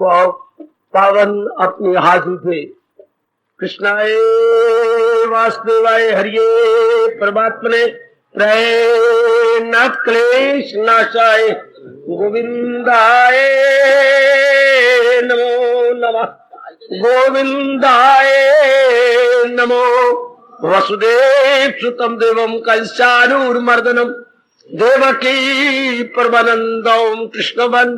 पावन अपने हाथों से कृष्णाय वासुदेवाय हरिये परमात्मने प्रयनाथ क्लेश नाशाय गोविंदाय नमो नमः गोविंदाय नमो वसुदेव सुतम देवम कंसानूर्मर्दनम देवकी परमानंदम कृष्णवन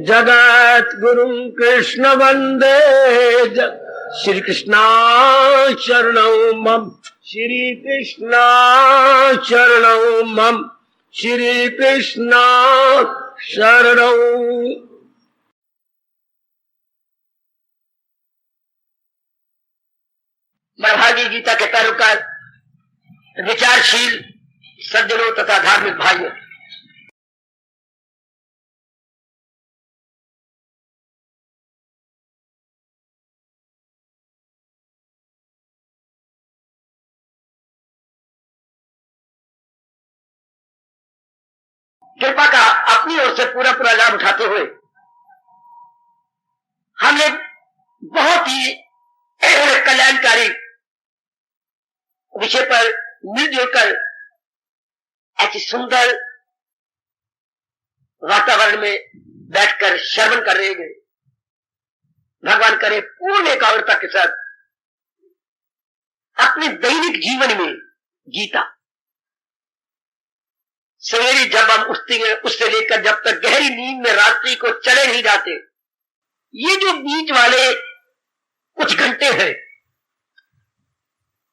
जगत गुरु कृष्ण वंदे श्री कृष्णा शरणौ मम श्री कृष्णा शरणौ मम श्री कृष्णा शरणौ। वैभागी गीता के पैरोकार विचारशील सज्जनों तथा धार्मिक भाइयों, कृपा का अपनी ओर से पूरा पूरा लाभ उठाते हुए हम एक बहुत ही कल्याणकारी विषय पर मिलजुल कर ऐसी सुंदर वातावरण में बैठकर श्रवण कर रहे हैं। भगवान करे पूर्ण एकाग्रता के साथ अपने दैनिक जीवन में गीता सवेरे जब हम उठते हैं उससे लेकर जब तक गहरी नींद में रात्रि को चले नहीं जाते, ये जो बीच वाले कुछ घंटे हैं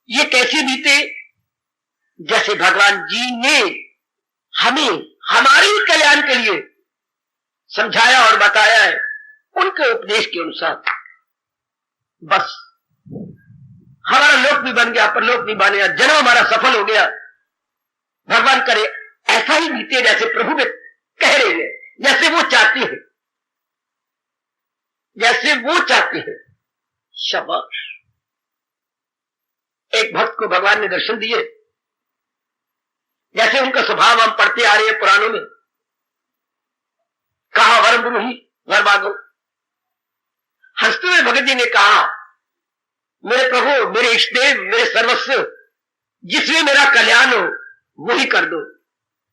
ये कैसे बीते, जैसे भगवान जी ने हमें हमारे कल्याण के लिए समझाया और बताया है, उनके उपदेश के अनुसार बस हमारा लोक भी बन गया, परलोक भी बन गया, जन्म हमारा सफल हो गया। भगवान करे ऐसा ही बीते जैसे प्रभु में कह रहे हैं, जैसे वो चाहते हैं, जैसे वो चाहते हैं। शाबाश। एक भक्त को भगवान ने दर्शन दिए, जैसे उनका स्वभाव हम पढ़ते आ रहे हैं पुराणों में, कहा वर ब्रूहि वर मांगो। हंसते हुए भगत जी ने कहा मेरे प्रभु, मेरे इष्टदेव, मेरे सर्वस्व, जिसमें मेरा कल्याण हो वही कर दो।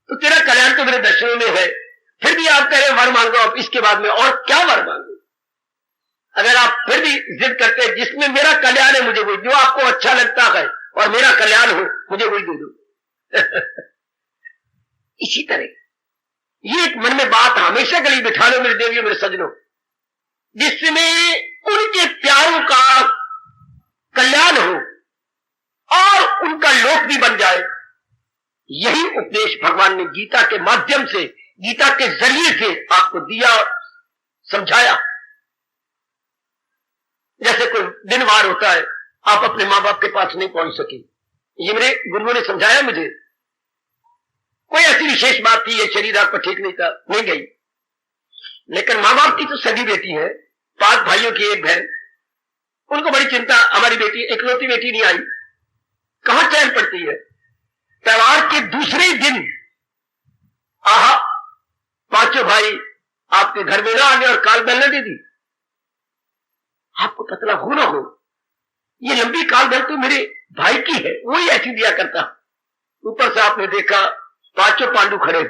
तो तेरा कल्याण तो मेरे दर्शनों में है, फिर भी आप कह रहे वर मांगो, अब इसके बाद में और क्या वर मांगो। अगर आप फिर भी जिद करते हैं जिसमें मेरा कल्याण है मुझे वही, जो आपको अच्छा लगता है और मेरा कल्याण हो मुझे वही दे दो। इसी तरह ये एक मन में बात हमेशा गली बिठा लो मेरे देवियों, मेरे सज्जनों, जिसमें उनके प्यारों का कल्याण हो और उनका लोक भी बन जाए। यही उपदेश भगवान ने गीता के माध्यम से, गीता के जरिए से आपको दिया, समझाया। जैसे कोई दिन वार होता है, आप अपने मां बाप के पास नहीं पहुंच सके, ये मेरे गुरुओं ने समझाया मुझे। कोई ऐसी विशेष बात थी, ये शरीर आपका ठीक नहीं था, नहीं गई, लेकिन मां बाप की तो सगी बेटी है, 5 भाइयों की एक बहन, उनको बड़ी चिंता, हमारी बेटी इकलौती बेटी नहीं आई, कहां चैन पड़ती है। त्योहार के दूसरे दिन आहा 5 भाई आपके घर में ना आ गए और काल बेल न दे दी। आपको पतला हो ना हो, ये लंबी काल बेल तो मेरे भाई की है, वही ऐसी दिया करता। ऊपर से आपने देखा 5 पांडु खड़े,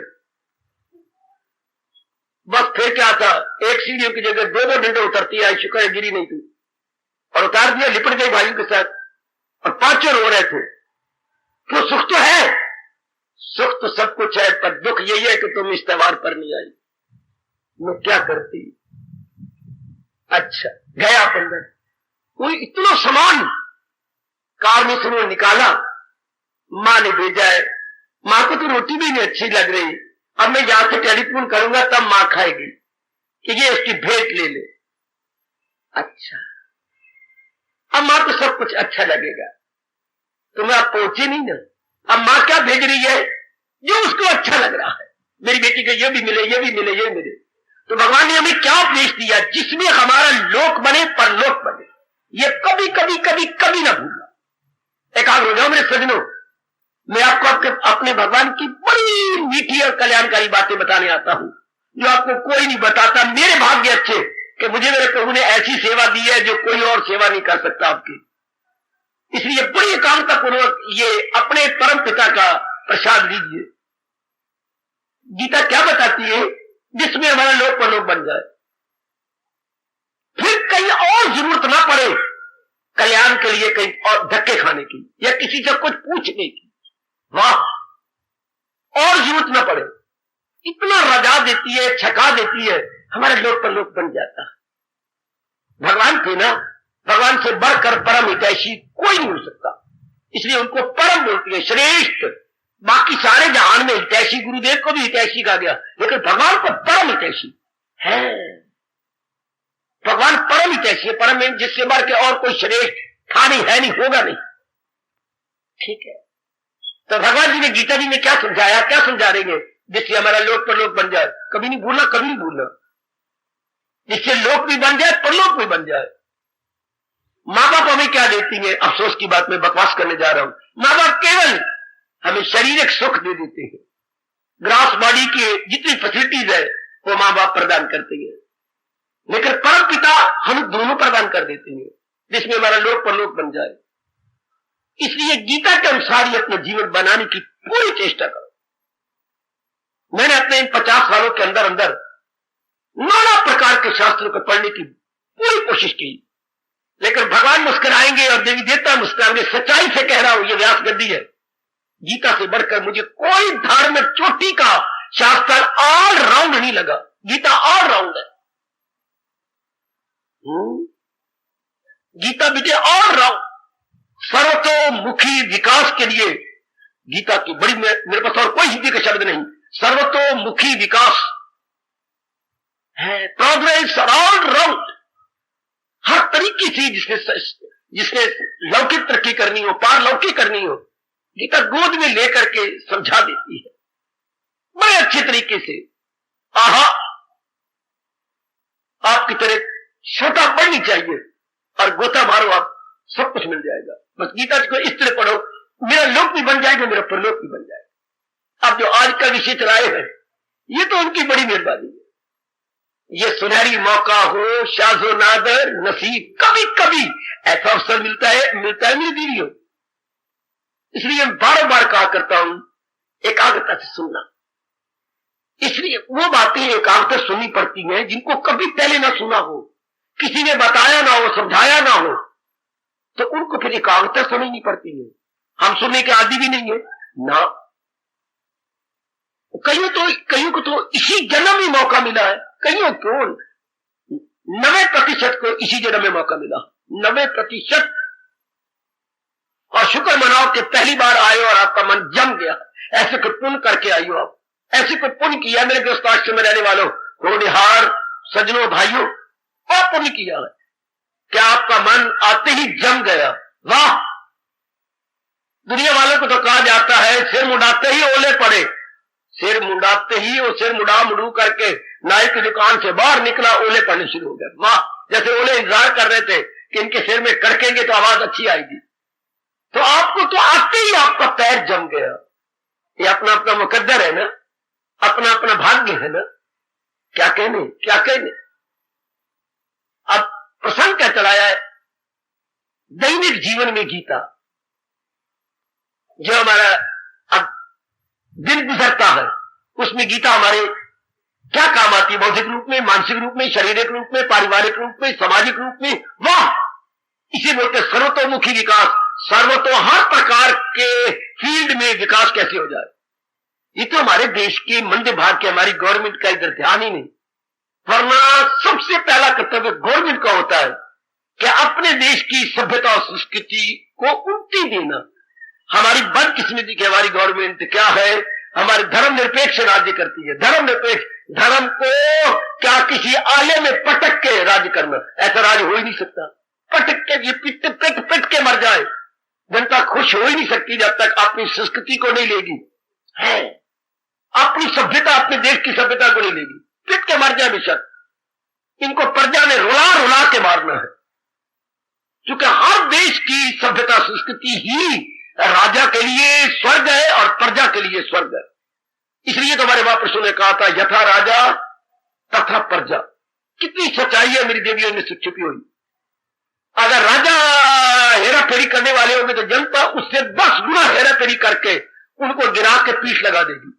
बस फिर क्या था, एक सीढ़ियों की जगह 2 डंडे उतरती आई, शुक्र है गिरी नहीं थी, और उतार दिया, लिपट गई भाइयों के साथ, और 5 रो रहे थे। तो सुख तो है, सुख तो सब कुछ है, पर दुख यही है कि तुम इस त्योहार पर नहीं आई। मैं क्या करती। अच्छा गया पंडित, कोई इतना सामान कार में से निकाला, मां ने भेजा है, मां को तो रोटी भी नहीं अच्छी लग रही, अब मैं यहां से टेलीफोन करूंगा तब मां खाएगी कि ये इसकी भेंट ले ले। अच्छा अब मां को सब कुछ अच्छा लगेगा, तुम्हें आप पहुंचे नहीं ना। अब मां क्या भेज रही है, जो उसको अच्छा लग रहा है, मेरी बेटी को ये भी मिले, ये भी मिले, ये मिले। तो भगवान ने हमें क्या उपदेश दिया, जिसमें हमारा लोक बने, परलोक बने, ये कभी कभी कभी कभी ना भूलना। एकाग्र हो जाओ मेरे सज्जनों, मैं आपको अपने भगवान की बड़ी मीठी और कल्याणकारी बातें बताने आता हूं, जो आपको कोई नहीं बताता। मेरे भाग्य अच्छे कि मुझे मेरे प्रभु ने ऐसी सेवा दी है जो कोई और सेवा नहीं कर सकता आपकी। इसलिए बड़ी एकाग्रता पूर्वक ये अपने परम पिता का प्रसाद लीजिए। गीता क्या बताती है? जिसमें हमारा लोक परलोक बन जाए, फिर कहीं और जरूरत ना पड़े कल्याण के लिए, कहीं और धक्के खाने की या किसी से कुछ पूछने की। वाह, और जरूरत ना पड़े, इतना रजा देती है, छका देती है, हमारे लोक परलोक बन जाता है। भगवान थे ना, भगवान से बढ़कर परम हितैषी कोई नहीं हो सकता, इसलिए उनको परम बोलती है, श्रेष्ठ। बाकी सारे जहान में हितैषी, गुरुदेव को भी हितैषी कहा गया, लेकिन भगवान को परम हितैषी है। भगवान परम हितैषी है, परम में जिससे बढ़ के और कोई श्रेष्ठ था नहीं, है नहीं, होगा नहीं। ठीक है, तो भगवान जी ने गीता जी में क्या समझाया, क्या समझा रहे हैं? जिससे हमारा लोक परलोक बन जाए, कभी नहीं भूलना, कभी नहीं भूलना, जिससे लोक भी बन जाए, परलोक भी बन जाए। माँ बाप हमें क्या देती है? अफसोस की बात मैं बकवास करने जा रहा हूं। माँ बाप केवल हमें शारीरिक सुख दे देते हैं, ग्रास बॉडी की जितनी फैसिलिटीज है वो माँ बाप प्रदान करते हैं, लेकिन परम पिता हमें दोनों प्रदान कर देते हैं, जिसमें हमारा लोक परलोक बन जाए। इसलिए गीता के अनुसार ही अपना जीवन बनाने की पूरी चेष्टा करो। मैंने अपने इन 50 सालों के अंदर अंदर नाना प्रकार के शास्त्रों को पढ़ने की पूरी कोशिश की, लेकिन भगवान मुस्कुराएंगे और देवी देवता मुस्कुराएंगे। सच्चाई से कह रहा हूं, ये व्यास गद्दी है। गीता से बढ़कर मुझे कोई धार्मिक चोटी का शास्त्र ऑल राउंड नहीं लगा। गीता ऑल राउंड है। गीता विजय ऑल राउंड, सर्वतोमुखी विकास के लिए गीता की बड़ी, मेरे पास और कोई हिंदी का शब्द नहीं, सर्वतोमुखी विकास है, प्रोग्रेस ऑल राउंड, हर तरीके से जिसने लौकिक तरक्की करनी हो, पारलौकिक करनी हो, गीता गोद में लेकर के समझा देती है बड़े अच्छे तरीके से। आहा, आपकी तरह छोटा पढ़नी चाहिए और गोता मारो, आप सब कुछ मिल जाएगा। बस गीता को इस तरह पढ़ो, मेरा लोक भी बन जाएगा, मेरा परलोक भी बन जाएगा। अब जो आज का विषय चलाए हैं, ये तो उनकी बड़ी मेहरबानी है। ये सुनहरी मौका हो, शाज़ो नादर नसीब, कभी कभी ऐसा अवसर मिलता है मेरी दीदी हो। इसलिए बार बार कहा करता हूं, एकाग्रता से सुनना। इसलिए वो बातें एकाग्रता सुननी पड़ती हैं जिनको कभी पहले ना सुना हो, किसी ने बताया ना हो, समझाया ना हो, तो उनको फिर एकाग्रता समझनी पड़ती है। हम सुनने के आदि भी नहीं है ना। कईयों को तो इसी जन्म में मौका मिला है, कईयों को 90% को इसी जन्म में मौका मिला, 90%। और शुक्र मनाओ कि पहली बार आए और आपका मन जम गया। ऐसे कोई पुण्य करके आई हो आप, ऐसे कोई पुण्य किया। मेरे दोस्ताश्रम में रहने वालों, होनहार सज्जनों, भाइयों, और पुण्य किया है क्या आपका मन आते ही जम गया? वाह! दुनिया वालों को तो कहा जाता है सिर मुंडाते ही ओले पड़े, सिर मुंडाते ही वो सिर मुड़ू करके नाई की दुकान से बाहर निकला, ओले पड़ने शुरू हो गए। वाह! जैसे ओले इंतजार कर रहे थे कि इनके सिर में कड़केंगे तो आवाज अच्छी आएगी। तो आपको तो आते ही आपका पैर जम गया। ये अपना अपना मुकद्दर है ना, अपना अपना भाग्य है ना। क्या कहने, क्या कहने। अब प्रसंग क्या चलाया है दैनिक जीवन में गीता, जो हमारा अब दिन गुजरता है, उसमें गीता हमारे क्या काम आती है? बौद्धिक रूप में, मानसिक रूप में, शारीरिक रूप में, पारिवारिक रूप में, सामाजिक रूप में। वाह! इसे बोलते सर्वतोमुखी विकास। सर्वतो हर प्रकार के फील्ड में विकास कैसे हो जाए। ये तो हमारे देश के मध्य भाग के हमारी गवर्नमेंट का इधर ध्यान ही नहीं। वरना सबसे पहला कर्तव्य गवर्नमेंट का होता है कि अपने देश की सभ्यता और संस्कृति को उन्नति देना। हमारी बदकिस्मती की हमारी गवर्नमेंट क्या है, हमारे धर्मनिरपेक्ष राज्य करती है। धर्मनिरपेक्ष, धर्म को क्या किसी आले में पटक के राज्य करना, ऐसा राज्य हो ही नहीं सकता। पटक के ये पिट के मर जाए, जनता खुश हो ही नहीं सकती जब तक अपनी संस्कृति को नहीं लेगी, है अपनी सभ्यता, अपने देश की सभ्यता को नहीं लेगी। पिट के मर जाए बेशक, इनको प्रजा ने रुला रुला के मारना है, क्योंकि हर देश की सभ्यता संस्कृति ही राजा के लिए स्वर्ग है और प्रजा के लिए स्वर्ग है। इसलिए तो हमारे महापुरुषों ने कहा था, यथा राजा तथा प्रजा। कितनी सच्चाई है मेरी देवियों में छुपी हुई। अगर राजा हेरा फेरी करने वाले होंगे तो जनता उससे 10 गुना हेरा फेरी करके उनको गिरा के पीठ लगा देगी।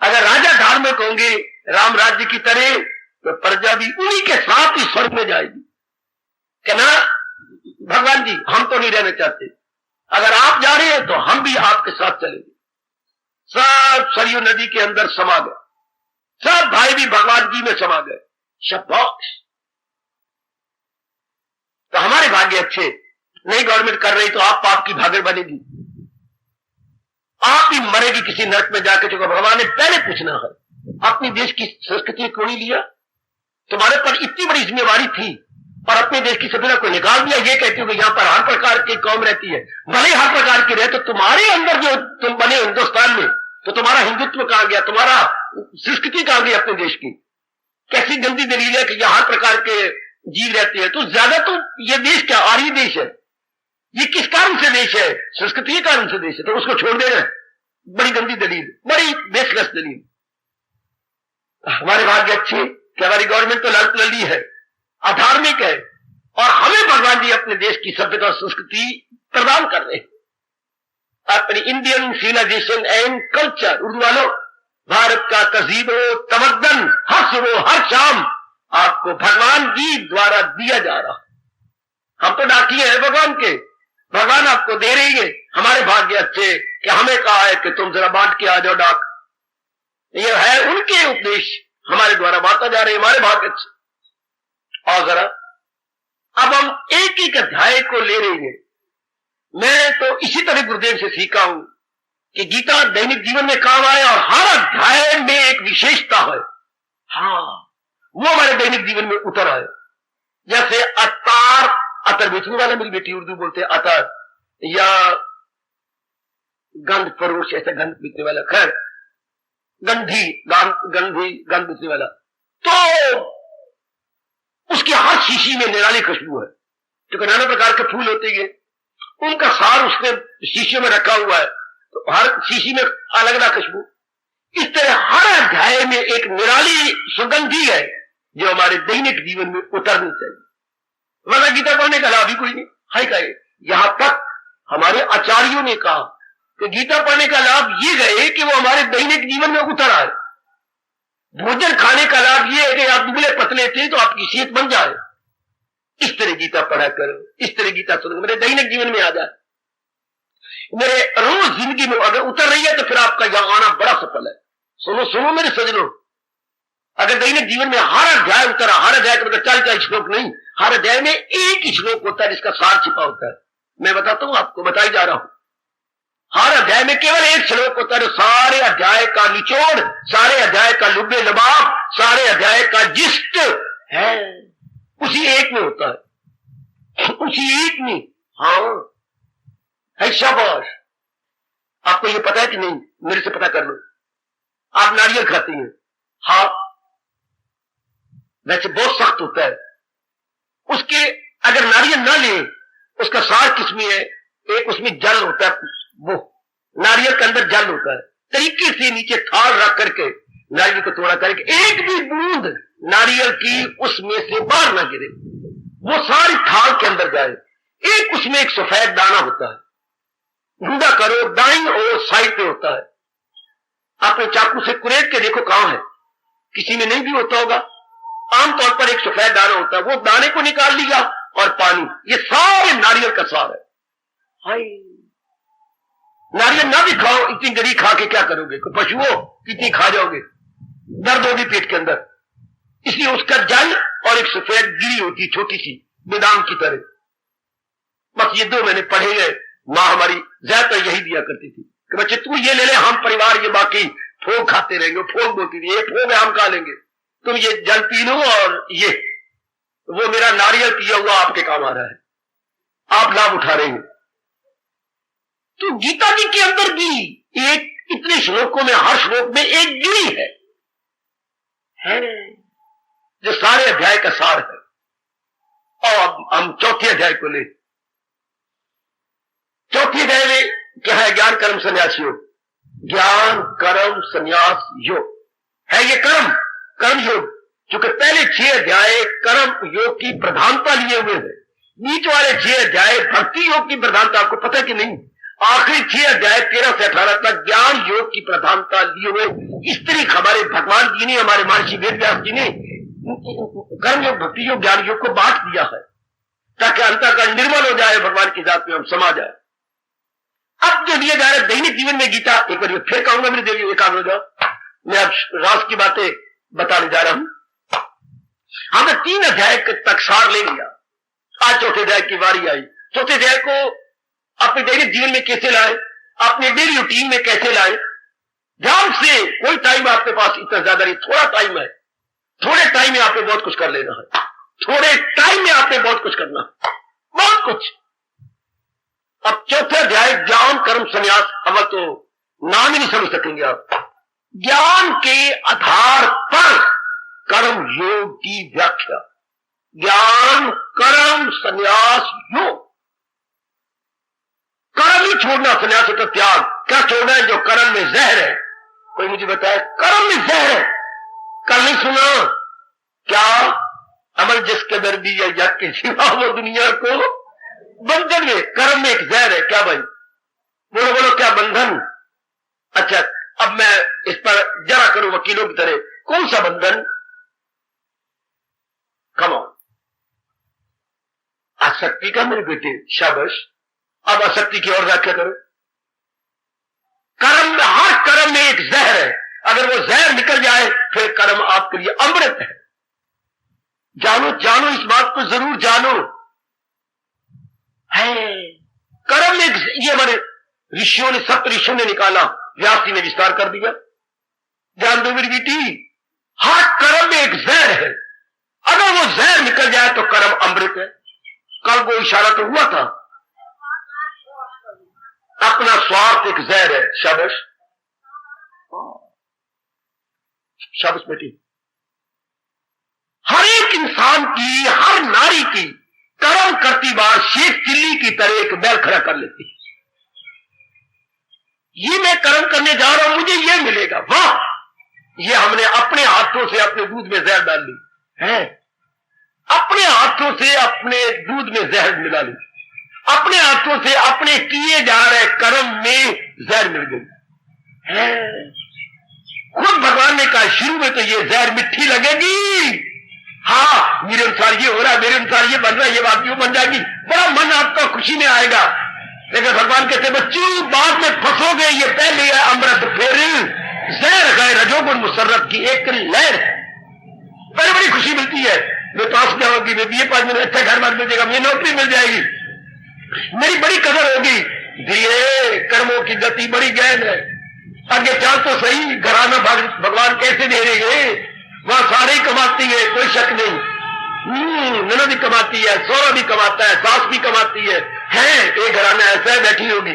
अगर राजा धार्मिक होंगे राम राज्य की तरह तो प्रजा भी उन्हीं के साथ ही स्वर्ग में जाएगी। कहना भगवान जी हम तो नहीं रहना चाहते, अगर आप जा रहे हैं तो हम भी आपके साथ चलेंगे। सब सरयू नदी के अंदर समा गए, सब भाई भी भगवान जी में समा गए। शाबाश। तो हमारे भाग्य अच्छे, नहीं गवर्नमेंट कर रही तो आप पाप की भागर बनेगी, आप भी मरेगी किसी नरक में जाकर। जो भगवान ने पहले पूछना है अपनी देश की संस्कृति क्यों नहीं लिया? तुम्हारे पर इतनी बड़ी जिम्मेवारी थी और अपने देश की सभ्यता को निकाल दिया। ये कहते हो कि यहां पर हर प्रकार की कौम रहती है, भले हर प्रकार की रहे, तो तुम्हारे अंदर जो तुम बने हिंदुस्तान में तो तुम्हारा हिंदुत्व कहां गया, तुम्हारा संस्कृति कहां गई अपने देश की? कैसी गंदी दलील है कि यहां हर प्रकार के जीव रहते हैं। तो ज्यादा तो ये देश क्या आर्य देश है? ये किस कारण से देश है? संस्कृति के कारण से देश है, तो उसको छोड़ देना बड़ी गंदी दलील, बड़ी बेसलस दलील। हमारे भाग्य अच्छे कि हमारी गवर्नमेंट तो लाल लली है, अधार्मिक है, और हमें भगवान जी अपने देश की सभ्यता और संस्कृति प्रदान कर रहे हैं। अपनी Indian civilization and culture, Urdu वालों भारत का तहजीब हो तमद्दन हर्ष हो हर शाम आपको भगवान जी द्वारा दिया जा रहा। हम तो डाकिए हैं भगवान के, भगवान आपको दे रही है। हमारे भाग्य अच्छे कि हमें कहा है कि तुम जरा बांट के आ जाओ डाक। ये है उनके उपदेश हमारे द्वारा बांटा जा रहे, हमारे भाग्य अच्छे। और जरा अब हम एक एक अध्याय को ले रहे हैं। मैं तो इसी तरह गुरुदेव से सीखा हूं कि गीता दैनिक जीवन में काम आए और हर अध्याय में एक विशेषता है। हाँ, वो हमारे दैनिक जीवन में उतर आए। जैसे अतार, अतर बेचने वाला, मेरी बेटी उर्दू बोलते हैं अतर, या गंध फरोश, ऐसा गंध बेचने वाला, खैर गंधी गंध बेचने वाला, तो उसकी हर शीशी में निराली खुशबू है। क्योंकि नाना प्रकार के फूल होते हैं, उनका सार उसने शीशे में रखा हुआ है, तो हर शीशी में अलग अलग खुशबू। इस तरह हर अध्याय में एक निराली सुगंधी है जो हमारे दैनिक जीवन में उतरनी चाहिए। वरना गीता पढ़ने का लाभ ही कोई नहीं है। कहे यहां तक हमारे आचार्यों ने कहा कि गीता पढ़ने का लाभ ये गए कि वो हमारे दैनिक जीवन में उतर आए। भोजन खाने का लाभ ये है कि आप दुबले पतले थे तो आपकी सेहत बन जाए। इस तरह गीता पढ़ा करो, इस तरह गीता सुनो, मेरे दैनिक जीवन में आ जाए, मेरे रोज जिंदगी में अगर उतर रही है तो फिर आपका यहां आना बड़ा सफल है। सुनो सुनो मेरे सजनों, अगर दैनिक जीवन में हर अध्याय उतरा, हर अध्याय का मतलब 40 श्लोक नहीं, हर अध्याय में एक ही श्लोक होता है जिसका सार छिपा होता है। मैं बताता हूं आपको, बताई जा रहा हूं। हर अध्याय में केवल एक श्लोक होता है, सारे अध्याय का निचोड़, सारे अध्याय का लुब्बे लबाब, सारे अध्याय का जिस्ट है, उसी एक में होता है, उसी एक में। हाँ है, शाबाश। आपको ये पता है कि नहीं? मेरे से पता कर लो। आप नारियल खाती हैं? हाँ, वैसे बहुत सख्त होता है। उसके अगर नारियल ना ले, उसका सार किसमें है? एक उसमें जल होता है, वो नारियल के अंदर जल होता है। तरीके से नीचे थाल रख करके नारियल को तोड़ा करके एक भी बूंद नारियल की उसमें से बाहर ना गिरे, वो सारी थाल के अंदर जाए। एक उसमें एक सफेद दाना होता है, ढूंढा करो, दाईं और साइड पे होता है। आपने चाकू से कुरेद के देखो कहां है, किसी में नहीं भी होता होगा। आमतौर पर एक सफेद दाना होता है, वो दाने को निकाल लिया और पानी, ये सारे नारियल का सार है। हाय, नारियल ना भी खाओ, इतनी गरी खा के क्या करोगे? पशुओं कितनी खा जाओगे, दर्द होगी पेट के अंदर। इसलिए उसका जल और एक सफेद गिरी होती छोटी सी बेदाम की तरह। बस ये दो मैंने पढ़े गए। माँ हमारी ज्यादातर यही दिया करती थी कि बच्चे तू ये ले ले, हम परिवार ये बाकी फोग खाते रहेंगे। फोग बोलती थी, ये फोग है हम खा लेंगे, तुम ये जल पी लो, और ये वो मेरा नारियल पिया हुआ आपके काम आ रहा है, आप लाभ उठा रहे हैं। तो गीता जी के अंदर भी एक इतने श्लोकों में, हर श्लोक में एक गिरी है जो सारे अध्याय का सार है। और हम चौथे अध्याय को ले। चौथे अध्याय में क्या है? ज्ञान कर्म संन्यास योग। ज्ञान कर्म संन्यास योग है ये कर्म योग। क्योंकि पहले 6 अध्याय कर्म योग की प्रधानता लिए हुए हैं, बीच वाले 6 अध्याय भक्ति योग की प्रधानता, आपको पता है कि नहीं, आखिरी 6 अध्याय 13 से 18 तक ज्ञान योग की प्रधानता लिए हुए। इस तरीके हमारे भगवान जी ने, हमारे महर्षि वेद व्यास जी ने कर्म योग, भक्ति योग, ज्ञान योग को बांट दिया है ताकि अंतःकरण निर्मल हो जाए, भगवान की जात में हम समा जाए। अब जो दिया जा रहा है दैनिक जीवन में गीता, एक बार फिर कहूंगा मेरे देवी एकाग्र हो जाओ, मैं अब रास की बातें बताने जा रहा हूं। हमने 3 अध्याय तक सार ले लिया, आज चौथे अध्याय की बारी आई। चौथे अध्याय को अपने दैनिक जीवन में कैसे लाए, अपने डेली रूटीन में कैसे लाए, ध्यान से। कोई टाइम आपके पास इतना ज्यादा नहीं, थोड़ा टाइम है, थोड़े टाइम में आपने बहुत कुछ कर लेना है, थोड़े टाइम में आपने बहुत कुछ करना है, बहुत कुछ। अब चौथे अध्याय ज्ञान कर्म संन्यास, अवल तो नाम ही नहीं समझ सकेंगे आप। ज्ञान के आधार पर कर्म योग की व्याख्या, ज्ञान कर्म संन्यास योग। कर्म ही छोड़ना, संन्यास तो त्याग। क्या छोड़ना है? जो कर्म में जहर है। कोई मुझे बताए, कर्म में जहर है। कल नहीं सुना क्या? अमल जिसके दर भी या यज्ञ के सिवा वो दुनिया को बंधन में, कर्म में एक जहर है। क्या भाई? बोलो बोलो, क्या बंधन? अच्छा, अब मैं इस पर जरा करूं वकीलों की तरह, कौन सा बंधन? कम ऑन, आसक्ति का मेरे बेटे, शाबाश। अब आसक्ति की ओर व्याख्या करो। कर्म, हर कर्म में एक जहर है, अगर वो जहर निकल जाए फिर कर्म आपके लिए अमृत है। जानो जानो, इस बात को जरूर जानो है। कर्म में ये हमारे ऋषियों ने, सप्त ऋषियों ने निकाला, व्यास जी ने विस्तार कर दिया। ध्यान दो मेरी बेटी, हर कर्म में एक जहर है, अगर वो जहर निकल जाए तो कर्म अमृत है। कल वो इशारा तो हुआ था, अपना स्वार्थ एक जहर है। शाबाश शाबाश बेटी। हर एक इंसान की, हर नारी की कर्म करती बार शेख चिल्ली की तरह एक बैल खड़ा कर लेती है। ये मैं कर्म करने जा रहा हूं, मुझे ये मिलेगा, वाह! ये हमने अपने हाथों से अपने दूध में जहर डाल ली है, अपने हाथों से अपने दूध में जहर मिला ली, अपने हाथों से अपने किए जा रहे कर्म में जहर मिल गई है। खुद भगवान ने कहा शुरू में तो ये जहर मिट्टी लगेगी, हाँ मेरे अनुसार ये हो रहा है, मेरे अनुसार ये बन रहा है, ये बात क्यों बन जाएगी, बड़ा मन आपका खुशी में आएगा। लेकिन भगवान कहते बच्चों बाद में फंसोगे, ये पहले है अमृत फिर जहर है, रजोगुण मुसर्रत की एक लहर। बड़ी बड़ी खुशी मिलती है, मैं पास में होगी, मैं बीए पास में, अच्छा घर बार मिल जाएगा, मुझे नौकरी मिल जाएगी, मेरी बड़ी कदर होगी। धीरे कर्मों की गति बड़ी गहन है, आगे चल तो सही, घराना भगवान कैसे दे रहे हैं, वहां सारे ही कमाती है, कोई शक नहीं। ननद भी कमाती है, सौरा भी कमाता है, सास भी कमाती है, एक घराना ऐसा है बैठी होगी,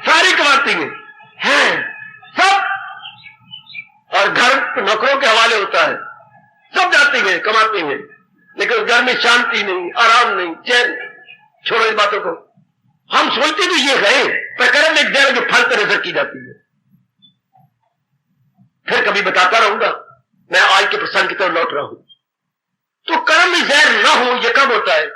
सारी कमाती है सब, और घर नौकरों के हवाले होता है, सब जाती है कमाती है, लेकिन उस घर में शांति नहीं, आराम नहीं, चैन। छोड़ो इन बातों को, हम सोचते भी ये गए, पर कर्म एक जहर जो फल पर नजर की जाती है। फिर कभी बताता रहूंगा, मैं आज के प्रसंग की तरफ लौट रहा हूं। तो कर्म में जहर न हो, यह कब होता है?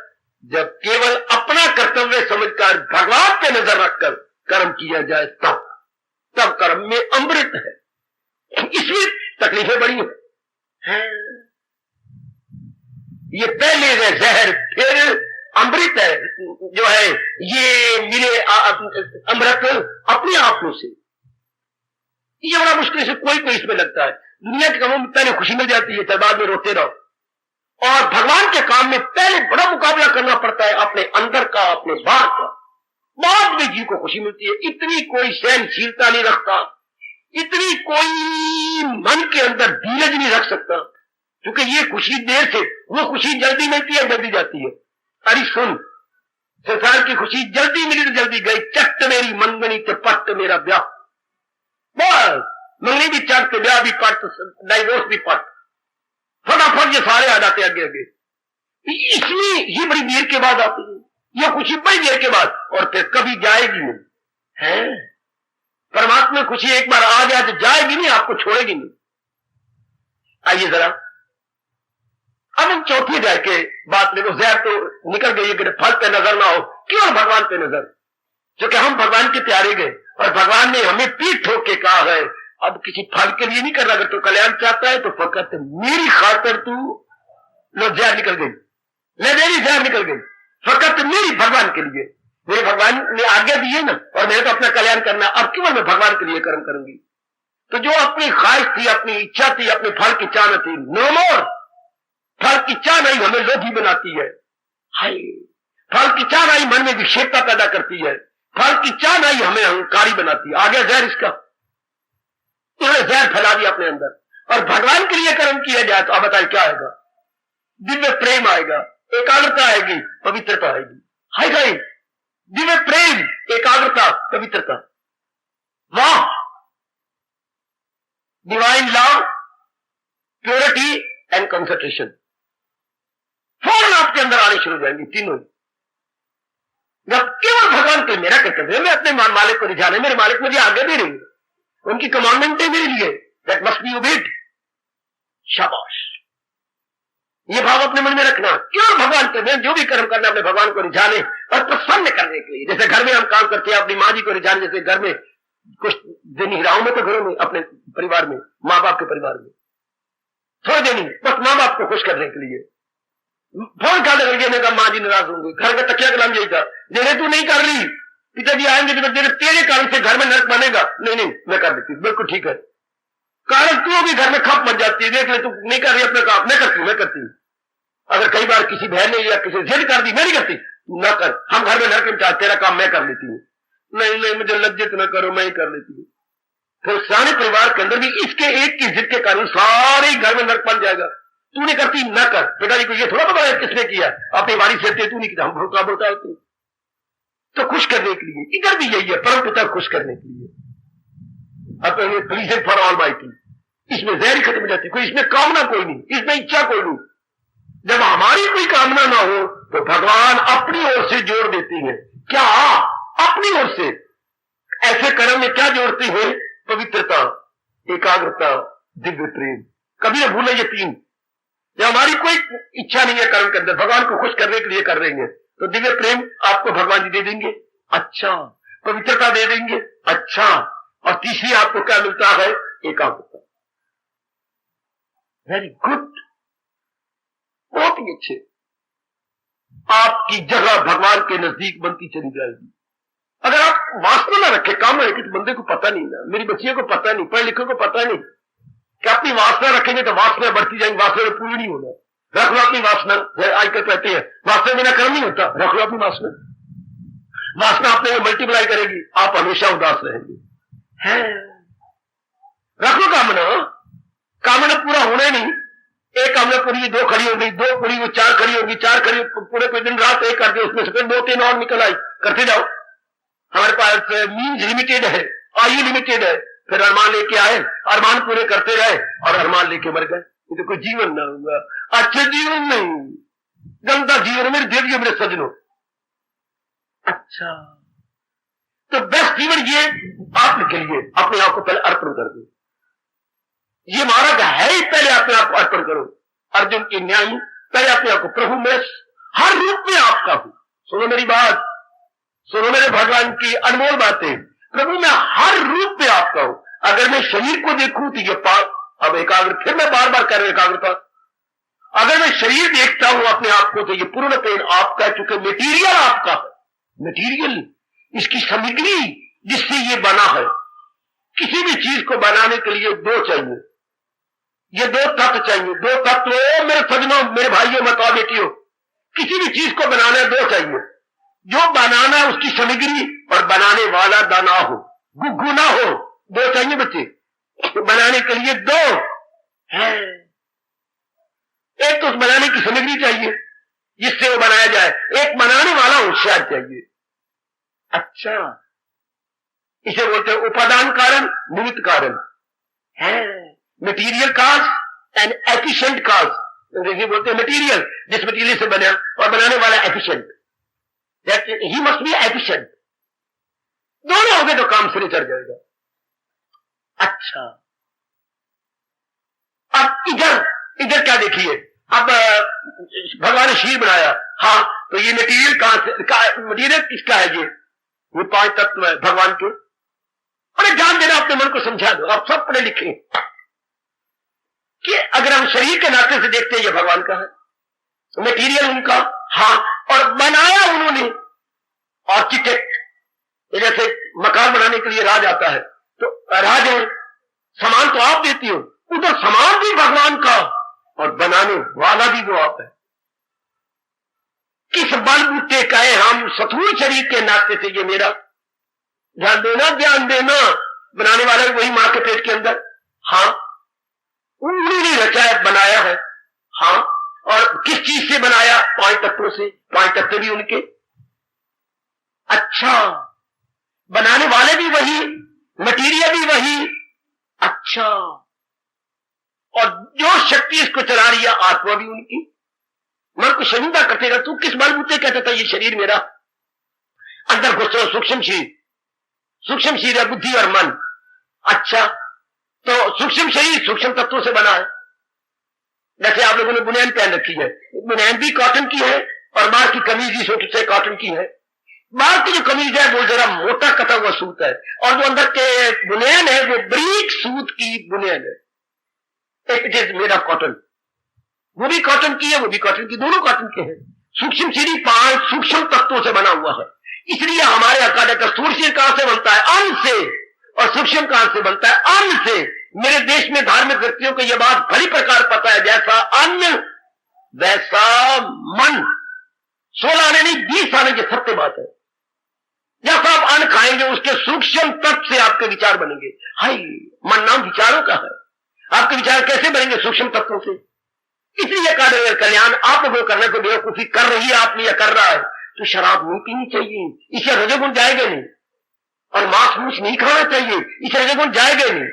जब केवल अपना कर्तव्य समझकर भगवान पे नजर रखकर कर्म किया जाए, तब कर्म में अमृत है। इसलिए तकलीफें बड़ी हैं। ये पहले है जहर, फिर अमृत है, जो है ये मिले अमृत अपने आपों से। ये बड़ा मुश्किल से कोई इसमें लगता है। दुनिया के कामों में पहले खुशी मिल जाती है, तब बाद में रोते रहो, और भगवान के काम में पहले बड़ा मुकाबला करना पड़ता है, अपने अंदर का, अपने बाहर का। बाद में जीव को खुशी मिलती है। इतनी कोई सहनशीलता नहीं रखता, इतनी कोई मन के अंदर धीरज नहीं रख सकता, क्योंकि ये खुशी देर से, वो खुशी जल्दी मिलती है, जल्दी जाती है। अरे सुन, संसार की खुशी जल्दी मिली तो जल्दी गई, चट मेरी मंगनी तो पट मेरा ब्याह, बस मंगनी भी चट, ब्याह भी पट, डाइवोर्स भी पट, फटाफट ये सारे आ जाते आगे आगे। इसलिए ये बड़ी देर के बाद आती है, ये खुशी बड़ी देर के बाद, और फिर कभी जाएगी नहीं है। परमात्मा खुशी एक बार आ जाए तो जाएगी नहीं, आपको छोड़ेगी नहीं। आइए जरा, चौथी अध्याय के बात देखो, जहर तो निकल गई है कि फल पे नजर ना हो, क्यों भगवान पे नजर, जो कि हम भगवान के प्यारे गए और भगवान ने हमें पीठ ठोक के कहा है अब किसी फल के लिए नहीं कर रहा, अगर तू कल्याण चाहता है तो फकत मेरी खातिर तू, लो जहर निकल गई, ले मेरी जहर निकल गई, फकत मेरी, भगवान के लिए, मेरे भगवान ने आज्ञा दी है ना, और मैंने तो अपना कल्याण करना, अब केवल मैं भगवान के लिए कर्म करूंगी। तो जो अपनी ख्वाहिश थी, अपनी इच्छा थी, अपने फल की चाह न थी, नो मोर, फल की चाह नहीं हमें लोभी बनाती है, हाय, फल की चाह नहीं मन में विक्षेपता पैदा करती है, फल की चाह नहीं हमें अहंकारी बनाती है। आ गया जहर इसका, इन्होंने जहर फैला दिया अपने अंदर, और भगवान के लिए कर्म किया जाए तो आप बताइए क्या आएगा, दिव्य प्रेम आएगा, एकाग्रता आएगी, पवित्रता आएगी, हाय हाय, दिव्य प्रेम, एकाग्रता, पवित्रता, वाह, divine love, purity and concentration फौरन आपके अंदर आने शुरू हो जाएंगी तीनों। जब केवल भगवान के मेरा कर्तव्य, मैं अपने मालिक को रिझाने, मेरे मालिक मुझे आगे दे रही है, उनकी कमांडमेंट है मेरे लिए, दैट मस्ट बी ओबेड, शाबाश, ये भाव अपने मन में रखना, क्यों भगवान के मैं जो भी कर्म करना अपने भगवान को रिझाने और प्रसन्न करने के लिए। जैसे घर में हम काम करते हैं अपनी माँ जी को रिझाने, जैसे घर में कुछ दिन ही रहा हूं मैं तो घरों में, अपने परिवार में, माँ बाप के परिवार में थोड़े दिन ही, बस माँ बाप को खुश करने के लिए फोन कर करके मैं कहा माँ जी नाराज होंगे, घर का तकिया कलाम यही था, जैसे तू नहीं कर रही, पिताजी आएंगे तो तेरे कारण से घर में नरक बनेगा, नहीं नहीं मैं कर देती, बिल्कुल ठीक है, कारण तू भी घर में खप मच जाती है, देख ले तू नहीं कर रही अपने काम, मैं करती हूँ। अगर कई बार किसी बहन ने या किसी जिद कर दी, मैं नहीं करती, न कर, हम घर में नरक में, तेरा काम मैं कर लेती हूँ, नहीं नहीं मुझे लज्जित न करो, मैं ही कर लेती हूँ। फिर सारे परिवार के अंदर भी इसके एक की जिद के कारण सारे घर में नरक बन जाएगा, तू नहीं करती न कर, पिताजी को ये थोड़ा पता है किसने किया, अपनी बारी से तू नहीं किया, हम भूखा बोलता है तो खुश करने के लिए, इधर भी यही है, परम पिता खुश करने के लिए, अपने प्लीज फॉर ऑल माइटी, इसमें जहर खत्म हो जाती, कोई इसमें कामना कोई नहीं, इसमें इच्छा कोई नहीं। जब हमारी कोई कामना ना हो तो भगवान अपनी ओर से जोड़ देती है, क्या अपनी ओर से, ऐसे कर्म में क्या जोड़ती है, पवित्रता, एकाग्रता, दिव्य प्रेम, कभी ना भूले ये तीन। जब हमारी कोई इच्छा नहीं है कर्म के अंदर, भगवान को खुश करने के लिए कर रहे हैं, तो दिव्य प्रेम आपको भगवान जी दे देंगे, अच्छा, पवित्रता दे देंगे, अच्छा, और तीसरी आपको क्या मिलता है, एकाग्रता। वेरी गुड, बहुत ही अच्छे, आपकी जगह भगवान के नजदीक बनती चली जाएगी। अगर आप वासना ना रखे, काम रखे, तो बंदे को पता नहीं ना, मेरी बच्चियों को पता नहीं, पढ़े लिखे को पता नहीं कि अपनी वासना रखेंगे तो वासना बढ़ती जाएंगी, वासना पूरी नहीं होना। रख लो अपनी वासना, आजकल कहते हैं वासना बिना कर्म नहीं होता, रख लो अपनी वासना, वासना अपने में मल्टीप्लाई करेगी, आप हमेशा उदास रहेंगे। है रख लो कामना, कामना पूरा होना नहीं, एक कामना पूरी, दो खड़ी हो गई, दो पूरी वो चार खड़ी होगी, चार खड़ी पूरे कोई दिन रात एक कर दी, उसमें से फिर दो तीन और निकल आई, करते जाओ। हमारे पास मीन्स लिमिटेड है, आयु लिमिटेड है, फिर अरमान लेके आए, अरमान पूरे करते रहे और अरमान लेके मर गए, ये तो कोई जीवन ना होगा, अच्छा जीवन नहीं, गंदा जीवन मेरे देवियों मेरे सजनों। अच्छा, तो बेस्ट जीवन ये आपके लिए अपने आप को पहले अर्पण कर दो, ये मार्ग है ही, पहले अपने आप को अर्पण करो। अर्जुन की न्याय, पहले अपने आप को प्रभु मैं हर रूप में आपका हूं, सुनो मेरी बात, सुनो मेरे भगवान की अनमोल बातें, प्रभु मैं हर रूप में आपका हूं। अगर मैं शरीर को देखूं तो ये पाप, अब एकाग्र, फिर मैं बार बार कर रहा एकाग्रता, अगर मैं शरीर देखता हूं अपने आप को तो ये पूर्ण पेन आपका, चूंकि मेटीरियल आपका है, मटीरियल इसकी सामग्री जिससे ये बना है। किसी भी चीज को बनाने के लिए दो चाहिए, ये दो तत्व चाहिए, दो तत्व मेरे सजनों, मेरे भाइयों, माता बेटियों, किसी भी चीज को बनाना दो चाहिए, जो बनाना उसकी सामग्री और बनाने वाला दाना हो, गुग्गू ना हो, दो चाहिए बच्चे, तो बनाने के लिए दो है, एक तो उस बनाने की सामग्री चाहिए जिससे वो बनाया जाए, एक बनाने वाला होशियार चाहिए। अच्छा, इसे बोलते हैं उपादान कारण, निमित्त कारण है, मटीरियल काज एंड एफिशिएंट काज, जैसे बोलते हैं मटीरियल, जिस मटीरियल से बना, और बनाने वाला efficient, that he must be efficient, दोनों हो गए तो काम सिरे चढ़ जाएगा। अच्छा, अब इधर क्या देखिए, अब भगवान ने शरीर बनाया, हाँ, तो ये मटेरियल कहां से, मटेरियल किसका है? ये 5 तत्व है भगवान के। अरे ध्यान देना, अपने मन को समझा दो, आप सब पढ़े लिखे कि अगर हम शरीर के नाते से देखते हैं ये भगवान का है, मटेरियल उनका, हाँ, और बनाया उन्होंने। आर्किटेक्ट, जैसे मकान बनाने के लिए राज आता है, तो राज है, सामान तो आप देती हो, उधर सामान भी भगवान का और बनाने वाला भी वो आप है। किस बलबूते कहे हम स्थूल शरीर के नाते से ये मेरा, ध्यान देना, ध्यान देना, बनाने वाला भी वही मां के पेट के अंदर, हाँ, उन्होंने रचा है, बनाया है, हाँ, और किस चीज से बनाया? 5 तत्वों से, 5 तत्व भी उनके। अच्छा, बनाने वाले भी वही, मटीरियल भी वही, अच्छा, और जो शक्ति इसको चला रही है आत्मा भी उनकी। मन को शर्मिंदा करतेगा, तू किस बलबूते कहता था ये शरीर मेरा? अंदर घुसो, सूक्ष्म शरीर है, बुद्धि और मन। अच्छा, तो सूक्ष्म शरीर सूक्ष्म तत्वों से बना है। जैसे आप लोगों ने बुनियान पहन रखी है, बुनियान भी कॉटन की है और बाहर की कमीज भी सूट से कॉटन की है। बाहर की जो कमीज है वो जरा मोटा कटा हुआ सूत है, और जो अंदर के बुनियान है वो बारीक सूत की बुनियान है। It is made of cotton, वो भी कॉटन की है, वो भी कॉटन की, दोनों कॉटन के हैं। सूक्ष्म शरीर 5 सूक्ष्म तत्वों से बना हुआ है। इसलिए हमारे अकादे का स्थूल शरीर कहां से बनता है? अन्न से। और सूक्ष्म कहां से बनता है? अन्न से। मेरे देश में धार्मिक व्यक्तियों को यह बात भली प्रकार पता है, जैसा अन्न वैसा मन। 16 आने नहीं, 20 आने की सत्य बात है। जैसा आप अन्न खाएंगे उसके सूक्ष्म तत्व से आपके विचार बनेंगे। हाय, मन नाम विचारों का है। आपके विचार कैसे बनेंगे? सूक्ष्म तत्वों से। इसलिए कार्य कल्याण आप लोगों को करने को बेवकूफी कर रही है, आपने यह कर रहा है तो शराब नहीं पीनी चाहिए, इससे रजोगुण जाएगा नहीं। और मांस मूस नहीं खाना चाहिए, इससे रजोगुण जाएगा नहीं।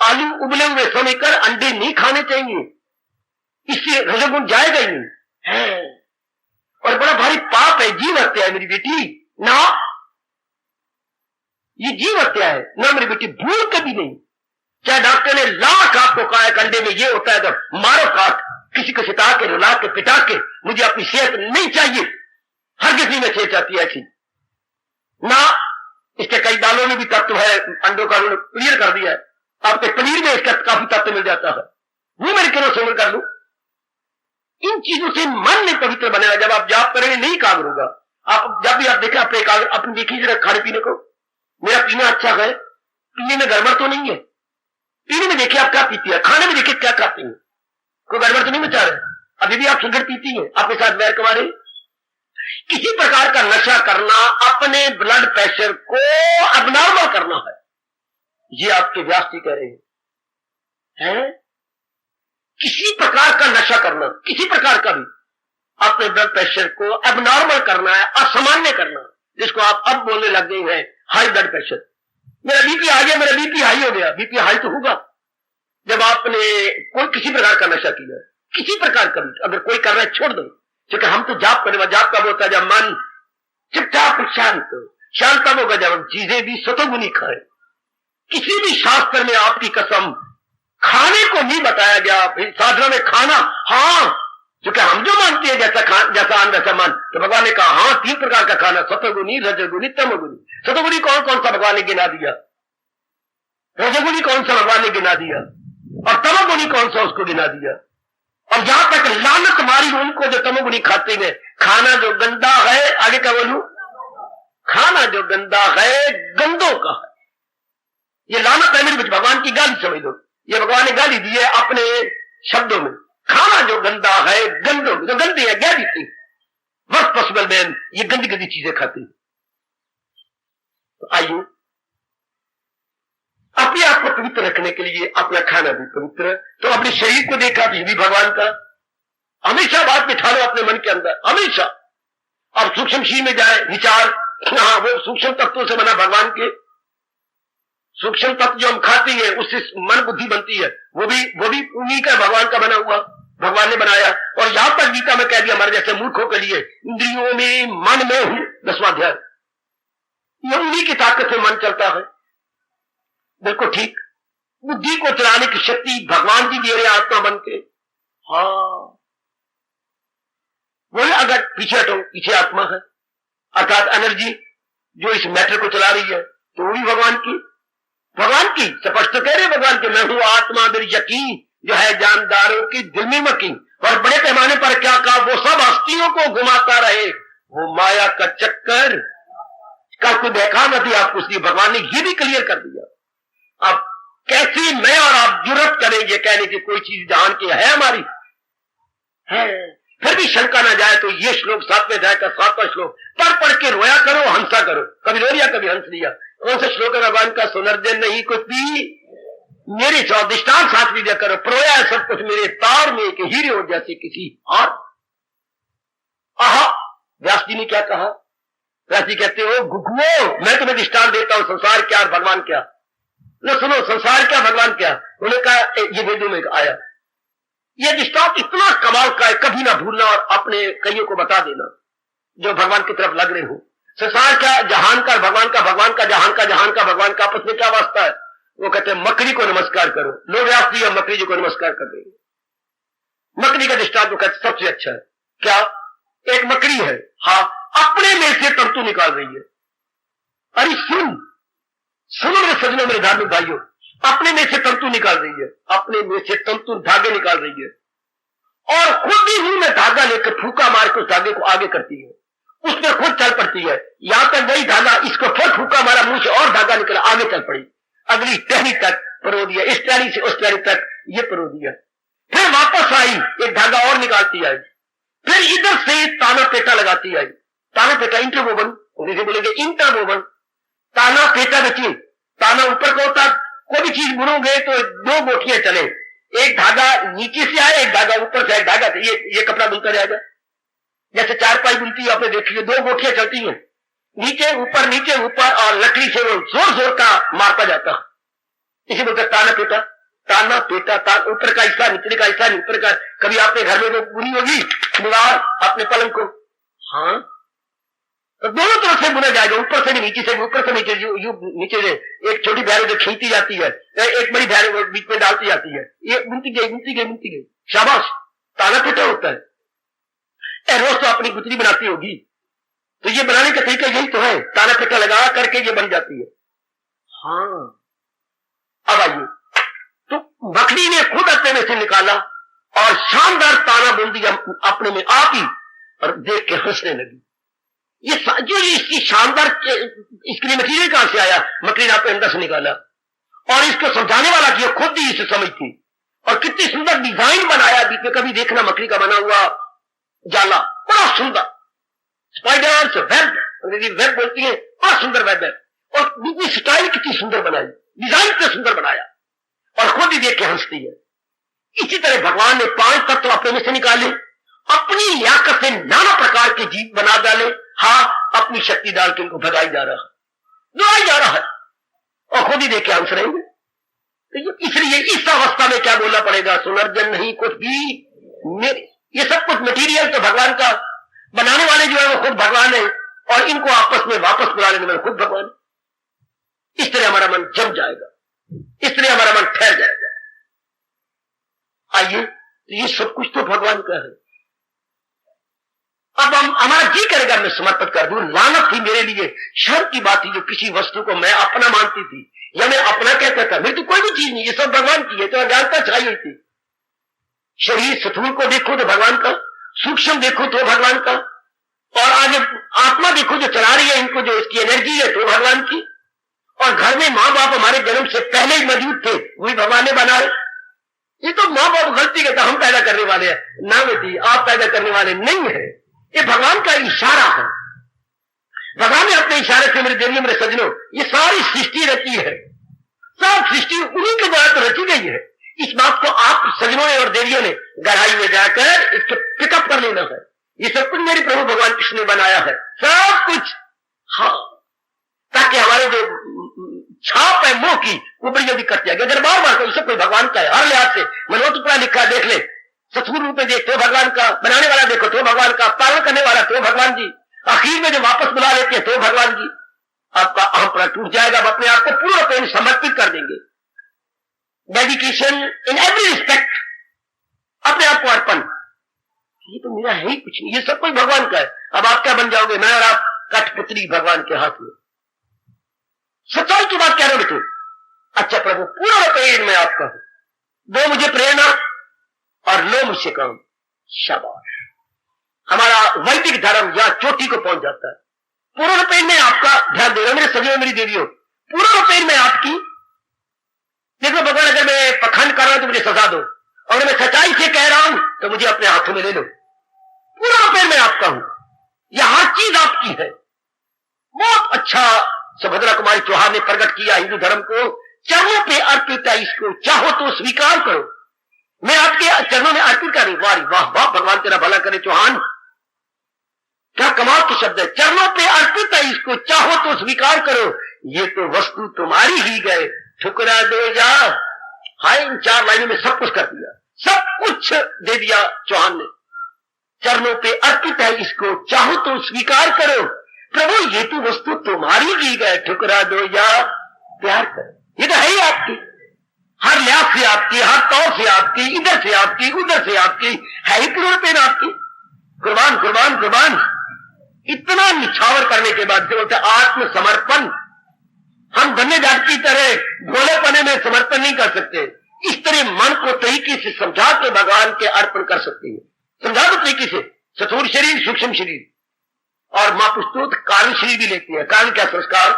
आलू उबले हुए समझकर अंडे नहीं खाने चाहिए, इससे रजोगुण जाएगा ही नहीं है। और बड़ा भारी पाप है, जीव हत्या है मेरी बेटी ना, ये जीव हत्या है ना मेरी बेटी, भूल कभी नहीं। चाहे डॉक्टर ने लाख आपको कहा है अंडे में ये होता है, तो मारो काट, किसी को सिता के रुला के पिटा के, मुझे अपनी सेहत नहीं चाहिए, हर किसी में सेहत चाहती है ऐसी ना। इसके कई दालों में भी तत्व है, अंडों का क्लियर कर दिया है, आपके पनीर में इसका काफी तत्व मिल जाता है, वो मेरे क्यों सेवन कर लूं। इन चीजों से मन नहीं पवित्र बनेगा। जब आप जाप करेंगे नहीं एकाग्र होगा। आप जब भी आप देखें अपने एकाग्र, अपने देखिए जरा खाने पीने को, मेरा पीना अच्छा है, पीने में गड़बड़ तो नहीं है। पीने में देखिए आप क्या पीती है, खाने में देखिए क्या खाती है, कोई गड़बड़ तो नहीं मचा रहे। अभी भी आप सिगरेट पीती हैं, आपके साथ वैर कमा रहे। किसी प्रकार का नशा करना, अपने ब्लड प्रेशर को अबनॉर्मल करना है, ये आपके व्यास जी कह रहे हैं। किसी प्रकार का नशा करना, किसी प्रकार का भी, अपने ब्लड प्रेशर को अबनॉर्मल करना है, असामान्य करना, जिसको आप अब बोलने लग गए हैं हाई ब्लड प्रेशर। मेरा बीपी आ गया, मेरा बीपी हाई हो गया। बीपी हाई तो होगा जब आपने कोई किसी प्रकार का नशा किया, किसी प्रकार का भी। अगर कोई कर रहा है छोड़ दो, क्योंकि हम तो जाप करने, जाप कब होता है? जब मन चुपचाप शांत तब होगा जब हम चीजें भी सतोगुनी खाएं। किसी भी शास्त्र में आपकी कसम खाने को नहीं बताया गया। साधना में खाना, हाँ, क्योंकि हम जो मानते हैं जैसा अन्न वैसा मन, तो भगवान ने कहा हाँ 3 प्रकार का खाना, सतोगुनी, रजोगुनी, तमोगुनी। सतोगुनी कौन कौन सा भगवान ने गिना दिया, रजोगुनी कौन सा भगवान ने गिना दिया, और तमोगुनी कौन सा उसको गिना दिया। और जहां तक लानत मारी उनको जो तमोगुनी खाते हैं, खाना जो गंदा है, आगे क्या बोलूं, खाना जो गंदा है गंदों का है, ये लानत है मेरे बीच। भगवान की गाली समझ लो, ये भगवान ने गाली दी है अपने शब्दों में। खाना जो गंदा है गंदों, जो गंदी है गैरी थी, वर्स्ट पॉसिबल मैन, ये गंदी गंदी चीजें खाती। तो आइए अपने आप को पवित्र रखने के लिए अपना खाना भी पवित्र, तो अपने शरीर को देखा तो ये भी भगवान का। हमेशा बात बिठा लो अपने मन के अंदर, हमेशा। अब सूक्ष्म शरीर में जाए विचार, हाँ वो सूक्ष्म तत्वों से बना भगवान के। सूक्ष्म तत्व जो हम खाते हैं उससे मन बुद्धि बनती है, वो भी उन्हीं का, भगवान का बना हुआ, भगवान ने बनाया। और यहां तक गीता में कह दिया हमारे जैसे मूर्खों के लिए, इंद्रियों में मन में हूं, 10वां अध्याय, ये उन्हीं की ताकत से मन चलता है। बिल्कुल ठीक, बुद्धि को चलाने की शक्ति भगवान जी दे रहे आत्मा बन के। हाँ, अगर पीछे हटो, पीछे आत्मा है अर्थात एनर्जी जो इस मैटर को चला रही है, तो वो भी भगवान की स्पष्ट तो कह रहे भगवान के, मैं हूं आत्मा मेरी यकीन जो है जानदारों की दिल में मकी। और बड़े पैमाने पर क्या कहा, वो सब हस्तियों को घुमाता रहे वो माया का चक्कर का कोई देखा न थी आपको, इसलिए भगवान ने ये भी क्लियर कर दिया। अब कैसी मैं और आप जुर्रत करेंगे कहने की कोई चीज जहान की है हमारी है, फिर भी शंका ना जाए तो ये श्लोक 7वें अध्याय का 7वां श्लोक पढ़ के रोया करो, हंसा करो, कभी रो लिया कभी हंस लिया। कौन सा श्लोक है भगवान का, सुनर्जन नहीं कुछ भी मेरे दृष्टांत साथ लीजिए करो, प्रोया है सब कुछ मेरे तार में एक हीरे हो जैसे किसी और। आहा, व्यास जी ने क्या कहा, व्यास जी कहते हो गुगुओ मैं तुम्हें दृष्टांत देता हूं, संसार क्या और भगवान क्या। लो सुनो, संसार क्या भगवान क्या। उन्होंने कहा ये वेदों में आया, ये दृष्टांत इतना कमाल का है, कभी ना भूलना और अपने कईयों को बता देना जो भगवान की तरफ लग रहे हो। संसार क्या, जहान का भगवान का, भगवान का जहान का, जहान का भगवान का, आपस में क्या वास्ता है। वो कहते हैं मकड़ी को नमस्कार करो, लोग व्यास जी मकड़ी जी को नमस्कार कर देंगे। मकड़ी का दृष्टांत वो कहते सबसे अच्छा है क्या, एक मकड़ी है, हाँ अपने में से तंतु निकाल रही है। अरे सुनो मेरे सजनों, मेरे धार्मिक भाइयों, अपने में से तंतु निकाल रही है, अपने में से तंतु धागे निकाल रही है और खुद ही मुंह में धागा लेकर फूका मार के उस धागे को आगे करती है, उसमें खुद चल पड़ती है। यहां तक वही धागा, इसको फिर फूका मारा, मुंह से और धागा निकला, आगे चल पड़ी, अगली टहनी तक परो दिया, इस टहनी से उस टहनी तक ये परो दिया, फिर वापस आई, एक धागा और निकालती आई, फिर इधर से ताना पेटा लगाती आई। ताना पेटा इंटरवोवन, उन्हें बोलेंगे इंटरवोवन, ताना पेटा देखिए, ताना ऊपर का होता, कोई भी चीज बुनोगे तो दो गोटियां चले, एक धागा नीचे से आए, एक धागा ऊपर से आए, धागा ये कपड़ा बुनता जाएगा। जैसे चारपाई बुनती है आपने देखिए, दो गोटियां चलती हैं, नीचे ऊपर और लकड़ी से वो जोर जोर का मारता जाता, इसे बोलते ताना पेटा। ताना पेटा, ऊपर का हिस्सा नीचे का हिस्सा, ऊपर का। कभी आपने घर में वो बुनी होगी दीवार अपने पलंग को, हाँ तो दोनों तरफ से बुना जाएगा, ऊपर से भी नीचे से, ऊपर से नीचे, यू नीचे से एक छोटी भैरो जो खींचती जाती है, एक बड़ी भैरो बीच में डालती जाती है, ये बुनती गई, शाबाश, ताना पेटा होता है। रोज तो अपनी गुतरी बनाती होगी, तो ये बनाने का तरीका यही तो है, ताना पेटा लगा करके ये बन जाती है। हाँ अब आइए, तो मकड़ी ने खुद अपने में से निकाला और शानदार ताना बुन दिया अपने में आप ही, और देख के हंसने लगी। ये जो इसकी शानदार, इसके लिए मटीरियल कहां से आया, मकड़ी ने अपने अंदर से निकाला और इसको समझाने वाला किया, खुद ही इसे समझती। और कितनी सुंदर डिजाइन बनाया, बीच में कभी देखना मकड़ी का बना हुआ जाला, बड़ा सुंदर स्पाइडर्स वेब, अंग्रेजी वेब बोलती है, बड़ा सुंदर वेब है, और बीच में स्टाइल कितनी सुंदर बनाई, डिजाइन कितना सुंदर बनाया, और खुद ही देख के हंसती है। इसी तरह भगवान ने 5 तत्व अपने में से निकाले, अपनी लियाकत से नाना प्रकार के जीव बना डाले, हाँ अपनी शक्ति डाल के उनको भगाई जा रहा है और खुद ही देख के हंस रहेंगे। तो इसलिए इस अवस्था में क्या बोलना पड़ेगा, सुनर्जन नहीं कुछ भी, ये सब कुछ मटीरियल तो भगवान का, बनाने वाले जो है वो खुद भगवान है, और इनको आपस में वापस बुला लेने वाले खुद भगवान। इस तरह हमारा मन जम जाएगा, इस तरह हमारा मन ठहर जाएगा। आइए, तो ये सब कुछ तो भगवान का है। अब हमारा जी करेगा मैं समर्पित कर दूं, लानत थी मेरे लिए, शर्म की बात थी जो किसी वस्तु को मैं अपना मानती थी या मैं अपना कहता था, मेरी तो कोई भी चीज नहीं, ये सब भगवान की है, तो अज्ञानता छाई हुई थी। शरीर स्थूल को देखो तो भगवान का, सूक्ष्म देखो तो भगवान का, और आज आत्मा देखो जो चला रही है इनको, जो इसकी एनर्जी है तो भगवान की, और घर में माँ बाप हमारे जन्म से पहले ही मौजूद थे, वही भगवान ने बनाए। ये तो माँ बाप गलती करता, हम पैदा करने वाले हैं ना बेटी, आप पैदा करने वाले नहीं है, ये भगवान का इशारा है। भगवान ने अपने इशारे से, मेरे देवियों मेरे सज्जनों, ये सारी सृष्टि रची है, सब सृष्टि उन्हीं के द्वारा तो रची गई है। इस बात को आप सज्जनों ने और देवियों ने गहराई में जाकर इसको पिकअप कर लेना है। ये सब कुछ मेरे प्रभु भगवान कृष्ण ने बनाया है, सब कुछ, हाँ, ताकि हमारे जो छाप है मोह की वो बड़ी जल्दी कट जाएगी। अगर बार बार सब कोई भगवान का है, हर लिहाज से, मनोत पढ़ा लिखा देख ले, सत्सुर रूप में देखते हो भगवान का, बनाने वाला देखो तो भगवान का, पालन करने वाला तो भगवान जी, आखिर में जो वापस बुला लेते हैं तो भगवान जी। आपका अहंपना टूट जाएगा, आप अपने आप को पूरा प्रेम समर्पित कर देंगे। डेडिकेशन इन एवरी रिस्पेक्ट, अपने आप को अर्पण, ये तो मेरा है ही कुछ नहीं, ये सब कुछ भगवान का है। अब आप क्या बन जाओगे? मैं और आप कठपुतली भगवान के हाथ में। सच्चाई की बात कह रहे हो बेटे। अच्छा प्रभु, पूरा पेड़ में आपका हूं, दो मुझे प्रेरणा और लो मुझसे काम। शाबाश, हमारा वैदिक धर्म या चोटी को पहुंच जाता है। पूर्ण पेड़ में आपका, ध्यान देना मेरे सभी मेरी देवियों, पूर्ण पेड़ में आपकी। देखो भगवान, अगर मैं पखंड कर रहा हूं तो मुझे सजा दो, और मैं सच्चाई से कह रहा हूं तो मुझे अपने हाथों में ले लो। पूर्ण पेड़ में आपका हूं, यह हर चीज आपकी है। बहुत अच्छा सुभद्रा कुमारी चौहान ने प्रकट किया हिंदू धर्म को। चरणों पे अर्पित है, इसको चाहो तो स्वीकार करो। मैं आपके चरणों में अर्पित कर रही। वाह वाह वाह, भगवान तेरा भला करे चौहान, क्या कमाल के शब्द है। चरणों पे अर्पित है, इसको चाहो तो स्वीकार करो, ये तो वस्तु तुम्हारी ही गए, ठुकरा दो या। हाय, इन 4 लाइनों में सब कुछ कर दिया, सब कुछ दे दिया चौहान ने। चरणों पे अर्पित है, इसको चाहो तो स्वीकार करो, प्रभु ये तो वस्तु तुम्हारी ही गए, ठुकरा दो या प्यार करो। ये तो है ही आपकी, हर लिहाज से आपकी, हर तौर से आपकी, इधर से आपकी, उधर से आपकी, है ही पूर्ण पेड़ आपकी। कुर्बान कुर्बान कुर्बान। इतना निछावर करने के बाद जो बोलते आत्मसमर्पण, हम धन्य जात की तरह भोलेपने में समर्पण नहीं कर सकते। इस तरह मन को तरीके से समझा के भगवान के अर्पण कर सकते हैं। समझा दो तरीके से, स्थूल शरीर, सूक्ष्म शरीर और मां पुस्तुत कारण शरीर भी लेती है। कारण क्या? संस्कार।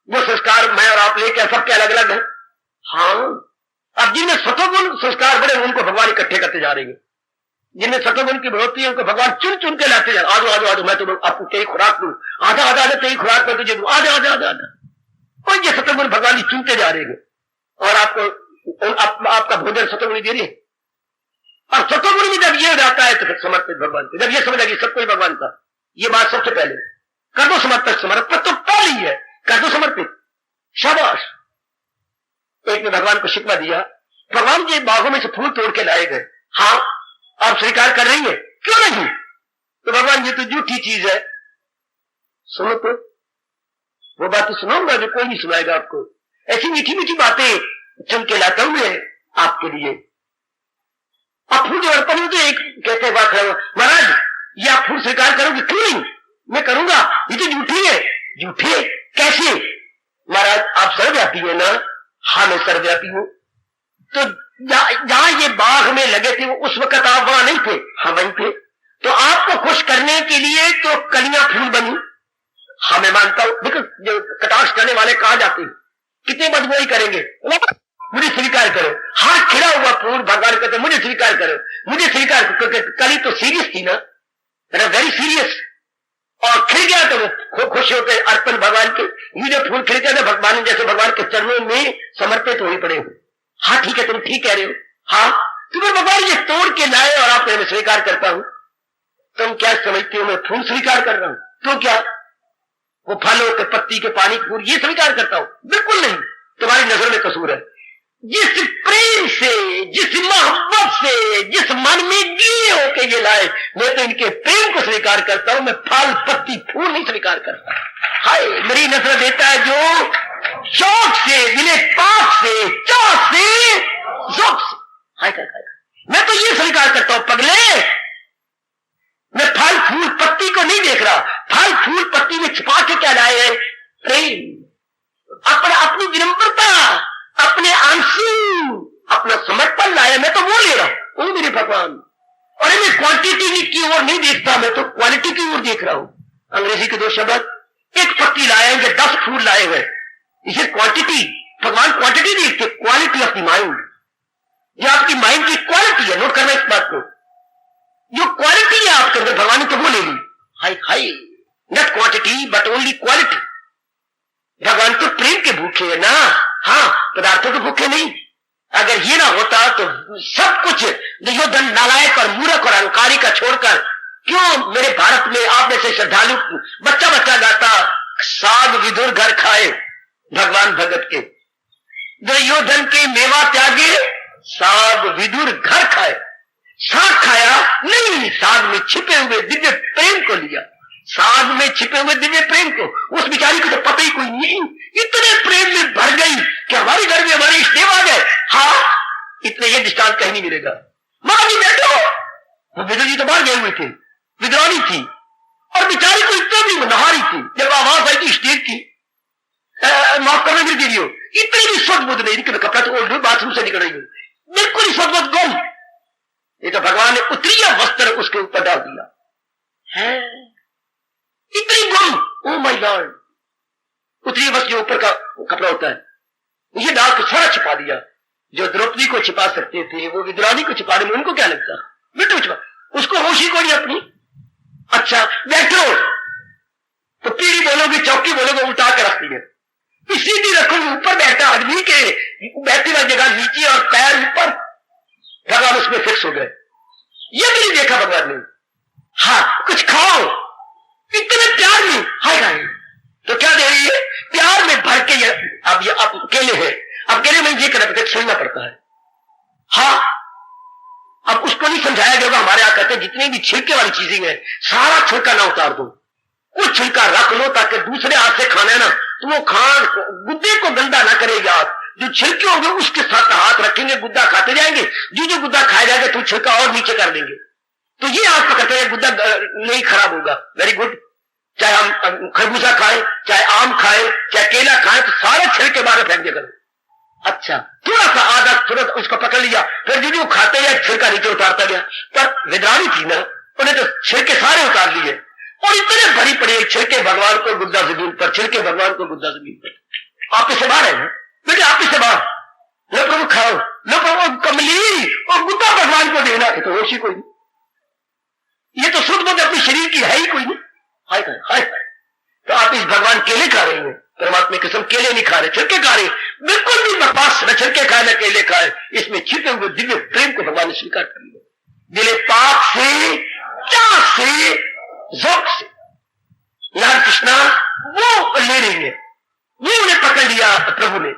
वो संस्कार मैं और आप लेके सबके अलग अलग है। हाँ, अब जिनमें सतोगुण संस्कार बड़े उनको भगवान इकट्ठे करते जा रहे हैं। जिनमें सतोगुण की बढ़ोतरी है उनको भगवान चुन चुन के लाते जा रहे। आजो आजो आजो, मैं तो आपको तेरी खुराक दूं, आधा आधा आधा तेरी खुराक मैं तुझे दूं, आधा आधा आधा आधा। और ये सतोगुण भगवान ही चुनते जा रहे हैं और आपको आपका भोजन सतोगुण दे रहे। और सतोगुण में जब ये हो जाता है तो फिर समर्पित भगवान को। जब ये समझ आएगी सब कुछ भगवान का, ये बात सबसे पहले कर दो समर्पित। समर्पित तो पहले ही है, कर दो समर्पित। शाबाश। एक ने भगवान को शिकवा दिया, भगवान के बागों में से फूल तोड़ के लाए गए। हाँ, आप स्वीकार कर रही है, क्यों नहीं? तो भगवान ये तो झूठी चीज है। सुनो तो, वो बातें सुनाऊंगा जो कोई नहीं सुनाएगा आपको। ऐसी मीठी मीठी बातें चुन के लाता हूं मैं आपके लिए। आप फूल जो अर्पण हो तो एक कहते हैं बात है, महाराज ये आप फूल स्वीकार करोगे? क्यों नहीं, मैं करूंगा। ये तो झूठी है। झूठे कैसे? महाराज आप सर्वव्यापी है ना? हाँ मैं सर्वव्यापी हूं। तो जहां ये बाग में लगे थे वो उस वक्त आप वहां नहीं थे? हाँ वहीं थे। तो आपको खुश करने के लिए तो कलियां फूल बनी। हाँ मैं मानता हूं। देखो जो कटाक्ष करने वाले कहा जाते हैं, कितने बदबोई करेंगे, मुझे स्वीकार करो। हाँ खिला हुआ फूल भगवान कहते मुझे स्वीकार करो, मुझे स्वीकार करो। कली तो सीरियस थी ना, वेरी सीरियस। और खिल गया तो वो खुश होकर अर्पण भगवान के। ये जो फूल खिल गया था भगवान जैसे भगवान के चरणों में समर्पित हो ही पड़े हो। हाँ ठीक है, तुम ठीक कह रहे हो। हाँ तुम्हें भगवान ये तोड़ के लाए और आप मैं स्वीकार करता हूं। तुम क्या समझते हो मैं फूल स्वीकार कर रहा हूं? तो क्या वो फलों के पत्ती के पानी के फूल ये स्वीकार करता हूं? बिल्कुल नहीं, तुम्हारी नजर में कसूर है। जिस प्रेम से, जिस मोहब्बत से, जिस मन में गिरे होके ये लाए, मैं तो इनके प्रेम को स्वीकार करता हूं। मैं फल पत्ती फूल नहीं स्वीकार करता। हाय, मेरी नजर देता है जो शौक से, दिले पाप से, चाह से, ज़ौक़ से। हाय मैं तो ये स्वीकार करता हूं पगले, मैं फल फूल पत्ती को नहीं देख रहा। फल फूल पत्ती में छिपा के क्या लाए हैं? प्रेम, अपनी विनम्रता, अपने आंसू, अपना समर्पण लाया। मैं तो वो ले रहा हूं। ओ मेरे भगवान, और मैं क्वांटिटी की ओर नहीं देखता, मैं तो क्वालिटी की ओर देख रहा हूं। अंग्रेजी के 2 शब्द, एक पत्ती लाए हैं, 10 फूल लाए हुए, इसे क्वांटिटी। भगवान क्वांटिटी देखते, क्वालिटी ऑफ द माइंड। ये आपकी माइंड की क्वालिटी है, नोट करना इस बात को। जो क्वालिटी है आपके अंदर भगवान ने तो वो ले ली। हाय हाय, not quantity but only quality. भगवान तो प्रेम के भूखे है ना, हाँ पदार्थों के भूखे नहीं। अगर ये ना होता तो सब कुछ दुर्योधन नालायक और मूर्ख और अहंकारी का छोड़कर, क्यों मेरे भारत में आप में से श्रद्धालु बच्चा बच्चा गाता, साग विदुर घर खाए भगवान भगत के, दुर्योधन के मेवा त्यागे साग विदुर घर खाए। साग खाया नहीं, साग में छिपे हुए दिव्य प्रेम को लिया। साग में छिपे हुए दिव्य प्रेम को, उस बिचारी को तो पता ही कोई नहीं, इतने प्रेम में भर गई कि हमारे घर में हमारे इष्टदेव आ गए। हाँ, इतने ये दृष्टांत कहीं नहीं मिलेगा। मां जी बैठो, वो विदुर जी तो बाहर गए हुए थे, विद्रानी थी और बेचारी को इतना भी नहारी थी। जब आवाज आई थी स्टेज की, माफ करना मेरी दीदी हो, इतनी भी स्वच्छ बुद्ध नहीं, कि कपड़ा तो ओढ़ लो, बाथरूम से निकल रही हूँ, बिल्कुल ही स्वच्छ गुम। ये तो भगवान ने उत्तरीय वस्त्र उसके ऊपर डाल दिया है, इतनी गुम। ओ माय लॉर्ड, उत्तरीय वस्त्र जो ऊपर का कपड़ा होता है, ये डाल के सारा छिपा दिया। जो द्रौपदी को छिपा सकते थे वो विद्रानी को छिपाने में उनको क्या लगता, बेटो छिपा, उसको होश ही कोई अपनी। अच्छा बैठो तो पीढ़ी बोलोगे, चौकी बोलोगे, उल्टा के रख दिए, सीधी रखोगे, ऊपर बैठा आदमी के बैठने वाली जगह नीचे और पैर ऊपर, भगवान उसमें फिक्स हो गए। ये भी नहीं देखा भगवान ने। हाँ कुछ खाओ, इतने प्यार में, हाय हाय, तो क्या दे रही है, प्यार में भर के। अब ये अब अकेले है, अब अकेले में ये करना सुनना पड़ता है। हाँ अब उसको नहीं समझाया जाएगा। हमारे यहाँ कहते हैं जितनी भी छिलके वाली चीजें हैं सारा छिलका ना उतार दो, कुछ छिलका रख लो, ताकि दूसरे हाथ से खाना है ना तो वो खान गुद्दे को गंदा ना करेगा। जो छिलके होंगे उसके साथ हाथ रखेंगे, गुद्दा खाते जाएंगे, जो गुद्दा खाया जाएगा तो छिलका और नीचे कर देंगे, तो ये हाथ पकड़ते हैं, गुद्दा नहीं खराब होगा। Very good. चाहे हम खरबूजा खाएं, चाहे आम खाएं, चाहे केला खाएं, तो सारे छिलके बाहर फेंक दिया करो। अच्छा थोड़ा सा आधा थोड़ा उसको पकड़ लिया, फिर जो खाते गया छिलका नीचे उतारता गया। पर विद्रानी थी ना, उन्हें तो छिलके सारे उतार लिए और इतने भरी पड़ी छिलके भगवान को गुद्दा जमीन पर, छिलके भगवान को गुद्दा जमीन पर। आप इससे बाहर है बेटे, आप इससे बाहर, लो प्रभु खाओ, लो प्रभु कमली और गुद्दा भगवान को देना, ये तो होश ही कोई नहीं, ये तो शुद्ध बुद्ध अपने शरीर की है ही कोई नहीं। हाय हाय, तो आप इस भगवान केले खा रहे हैं, परमात्मा की कसम केले नहीं खा रहे, छिलके खा रहे, बिल्कुल भी बकवास, न छिलके खाए न केले खाए। इसमें छिपे हुए दिव्य प्रेम को भगवान ने स्वीकार कर लिया। दिले पाप से, क्या से, ज़ौक़ से यार कृष्णा वो ले रही है, वो उन्हें पकड़ लिया प्रभु ने।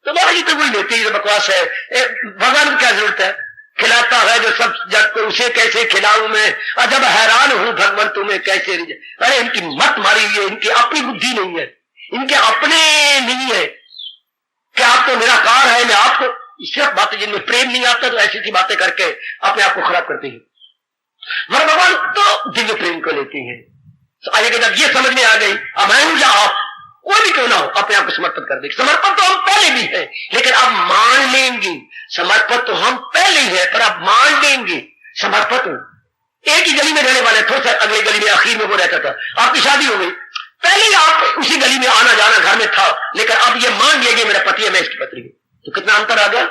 तो बाकी तो वही लेते ही बकवास है, भगवान को क्या जरूरत है, खिलाता है जो सब जग को, उसे कैसे खिलाऊं मैं, और जब हैरान हूं भगवान तुम्हें कैसे। अरे इनकी मत मारी हुई है, इनकी अपनी बुद्धि नहीं है, इनके अपने नहीं है कि आप तो निराकार है, मैं आपको सिर्फ बातें जिनमें प्रेम नहीं आता तो ऐसी सी बातें करके अपने आप को खराब करते हैं। वह भगवान तो दिव्य प्रेम को लेते हैं। तो आगे जब ये समझ में आ गई, अब मैं हूं या आप, कोई भी क्यों ना हो, अपने आप को समर्पण कर दे। समर्पण तो हम पहले भी है, लेकिन अब मान लेंगे। समर्पण तो हम पहले ही है, पर अब मान लेंगे समर्पण। एक ही गली में रहने वाले, थोड़ा सा अगली गली में आखिर में वो रहता था, आपकी शादी हो गई, पहले आप उसी गली में आना जाना घर में था, लेकिन अब ये मान लिया मेरा पति है, मैं इसकी पत्नी हूं, तो कितना अंतर आ गया।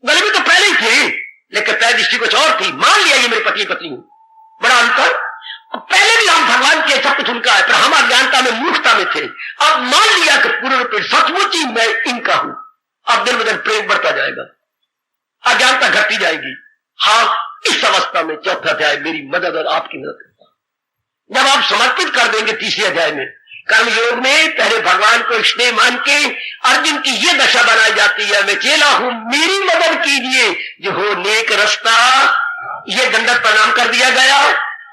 गली में तो पहले ही थी, लेकिन पहले दृष्टि कुछ और थी, मान लिया ये मेरे पति पत्नी हूं, बड़ा अंतर। पहले भी हम भगवान के सब कुछ उनका है, पर हम अज्ञानता में मूर्खता में थे, अब मान लिया कि पूर्ण रूप से सचमुच ही मैं इनका हूं। अब दिन ब दिन प्रेम बढ़ता जाएगा, अज्ञानता घटती जाएगी। हाँ इस अवस्था में चौथा अध्याय मेरी मदद और आपकी मदद करता। जब आप समर्पित कर देंगे तीसरे अध्याय में कर्म योग में, पहले भगवान को स्नेह मान के अर्जुन की ये दशा बनाई जाती है, मैं चेला हूं मेरी मदद कीजिए जो हो नेक रास्ता। ये दंडक प्रणाम कर दिया गया,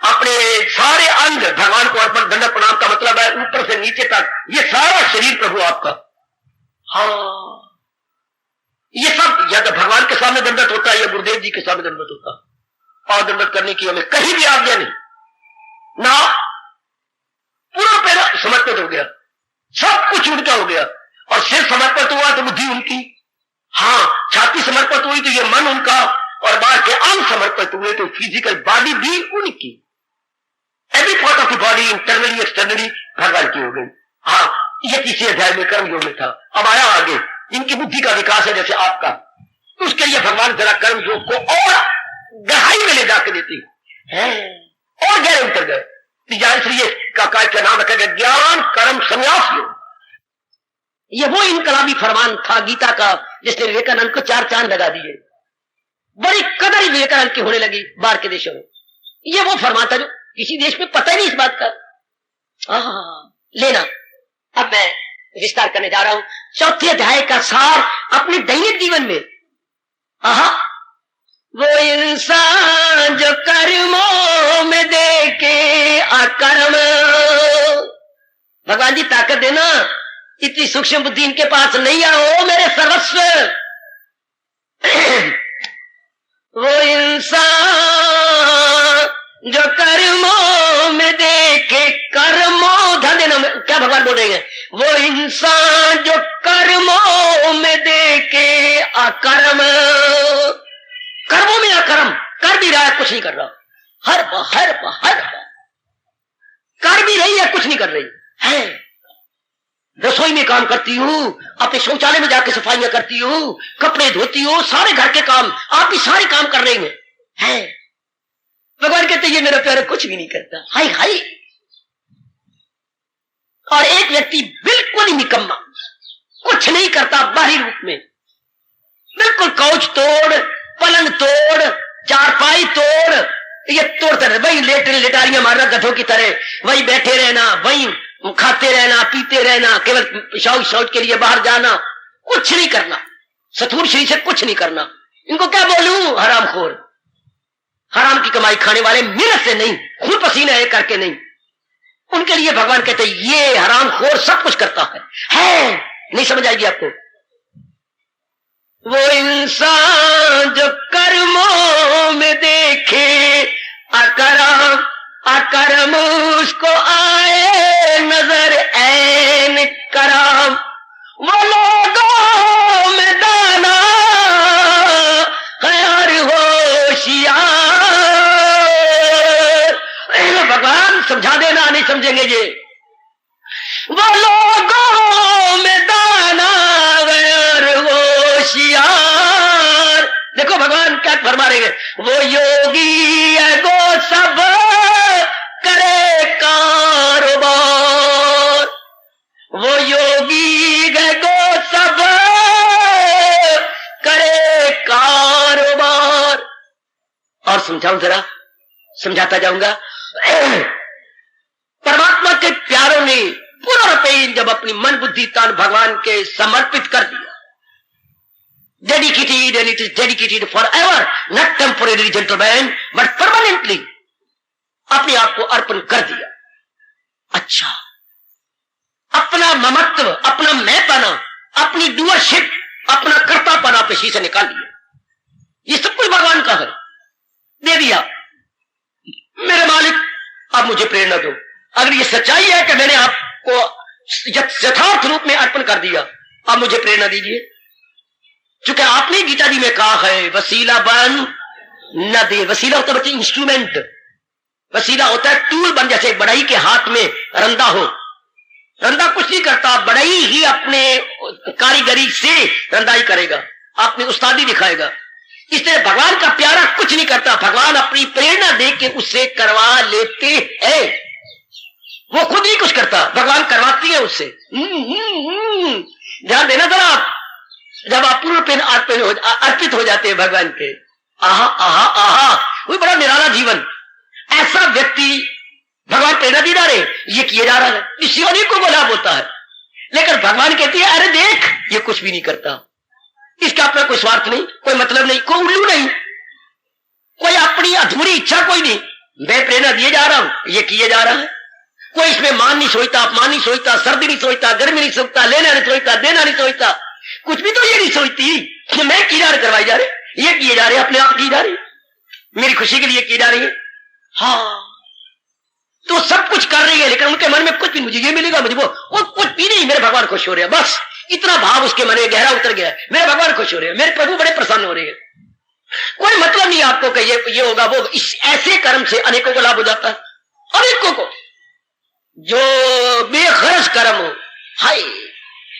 अपने सारे अंग भगवान को अर्पण। दंडक प्रणाम का मतलब है ऊपर से नीचे तक ये सारा शरीर प्रभु आपका। हाँ ये सब या तो भगवान के सामने दंडक होता है या गुरुदेव जी के सामने दंडक होता है, और दंडक करने की हमें कहीं भी आज्ञा नहीं ना। पूरा पैरा समर्पित हो गया, सब कुछ उनका हो गया, और सिर समर्पित हुआ तो बुद्धि उनकी। हाँ छाती समर्पित हुई तो ये मन उनका, और बाहर के अंग समर्पित हुए तो फिजिकल बॉडी भी उनकी। Every part of the body internally externally भगवान की हो गई। हाँ ये तीसरे अध्याय में कर्म योग में था। अब आया आगे इनकी बुद्धि का विकास है जैसे आपका, तो उसके लिए भगवान जरा कर्म योग को और गहराई में ले जाकर देती है, और गहरे उतर गए। इसलिए का नाम रखा गया ज्ञान कर्म संन्यास योग। ये वो इनकलाबी फरमान था गीता का जिसने विवेकानंद को 4 चांद लगा दिए। बड़ी कदर विवेकानंद की होने लगी बाहर के देशों में। ये वो फरमान था जो किसी देश में पता ही नहीं इस बात का। लेना अब मैं विस्तार करने जा रहा हूं चौथे अध्याय का सार अपने दैनिक जीवन में। वो इंसान जो कर्मों में देखे अकर्म, भगवान जी ताकत देना, इतनी सूक्ष्म बुद्धि इनके पास नहीं है। ओ मेरे सर्वस्व, वो इंसान जो कर्मों में देखे कर्मों, ध्यान देना क्या भगवान बोल रहे हैं, वो इंसान जो कर्मों में देखे अकर्म, कर्मों में अकर्म, कर भी रहा है कुछ नहीं कर रहा, हर कर भी रही है कुछ नहीं कर रही है, रसोई में काम करती हूँ, अपने शौचालय में जाके सफाइयां करती हूँ, कपड़े धोती हूँ, सारे घर के काम आप भी सारे काम कर रही हैं। भगवान कहते ये मेरा प्यारा कुछ भी नहीं करता, हाय हाय। और एक व्यक्ति बिल्कुल ही निकम्मा, कुछ नहीं करता बाहरी रूप में, बिल्कुल काउच तोड़, पलंग तोड़, चारपाई तोड़, ये तोड़ते रहे, वही लेटारियां मारना गधों की तरह, वही बैठे रहना, वही खाते रहना, पीते रहना, केवल शौच के लिए बाहर जाना, कुछ नहीं करना, सथुर श्री से कुछ नहीं करना। इनको क्या बोलूं, हरामखोर, हराम की कमाई खाने वाले, मेहनत से नहीं, खून पसीना एक करके नहीं। उनके लिए भगवान कहते ये हरामखोर सब कुछ करता है। नहीं समझ आएगी आपको। वो इंसान जो कर्मों में देखे अकरम, अकरम उसको आए नजर ऐन करम, वो लोगों में दाना खैर होशियार। भगवान समझा देना, नहीं समझेंगे ये। वो लोगों में दाना गैर होशियार। देखो भगवान क्या फरमा रहे हैं, वो योगी है गो सब करे कारोबार, वो योगी है गो सब करे कारोबार। और समझाऊं जरा, समझाता जाऊंगा। परमात्मा के प्यारों ने पूर्णतः जब अपनी मन बुद्धि तन भगवान के समर्पित कर दिया, dedicated, and it is dedicated for ever, not temporary gentleman but permanently, अपने आप को अर्पण कर दिया। अच्छा, अपना ममत्व, अपना मैंपना, अपनी डूअरशिप, अपना कर्तापना पेशी से निकाल दिया। ये सब कुछ भगवान का है, दे दिया। मेरे मालिक आप मुझे प्रेरणा दो। अगर ये सच्चाई है कि मैंने आपको यथार्थ रूप में अर्पण कर दिया, आप मुझे प्रेरणा दीजिए। चूंकि आपने गीता जी में कहा है वसीला बन न दे। वसीला होता है बच्चे इंस्ट्रूमेंट, वसीला होता है टूल बन, जैसे बढ़ई के हाथ में रंदा हो, रंदा कुछ नहीं करता, बढ़ई ही अपने कारीगरी से रंदाई करेगा, अपनी उस्तादी दिखाएगा। इसलिए भगवान का प्यारा कुछ नहीं करता, भगवान अपनी प्रेरणा दे के उससे करवा लेते हैं। वो खुद नहीं कुछ करता, भगवान करवाती है उससे। ध्यान देना जरा आप, जब आप पूर्ण अर्पित हो जाते हैं भगवान के, आहा आहा आहा, वो बड़ा निराला जीवन। ऐसा व्यक्ति भगवान प्रेरणा दी जा रहे, ये किए जा रहा है, इससे अनेकों को लाभ होता है। लेकिन भगवान कहती है अरे देख ये कुछ भी नहीं करता, इसका अपना कोई स्वार्थ नहीं, कोई मतलब नहीं, कोई उल्लू नहीं, कोई अपनी अधूरी इच्छा कोई नहीं। मैं प्रेरणा दिए जा रहा हूं, ये किए जा रहा है। कोई इसमें मान नहीं सोचता, अपमान नहीं सोचता, सर्दी नहीं सोचता, गर्मी नहीं सोचता, लेना नहीं सोचता, देना नहीं सोचता, कुछ भी तो ये नहीं सोचती कि मैं किए जा रहे, करवाई जा रहे, ये किए जा रहे, अपने आप की जा रही, मेरी खुशी के लिए की जा रही है। हाँ, तो सब कुछ कर रही है, लेकिन उनके मन में कुछ भी, मुझे ये मिलेगा, मुझे वो कुछ भी नहीं। मेरे भगवान खुश हो रहे हैं, बस इतना भाव उसके मन में गहरा उतर गया है, मेरे भगवान खुश हो रहे हैं, मेरे प्रभु बड़े प्रसन्न हो रहे हैं। कोई मतलब नहीं आपको कि ये होगा वो। इस ऐसे कर्म से अनेकों को लाभ हो जाता है, अनेकों को, जो बेखर्च कर्म हो, हाय,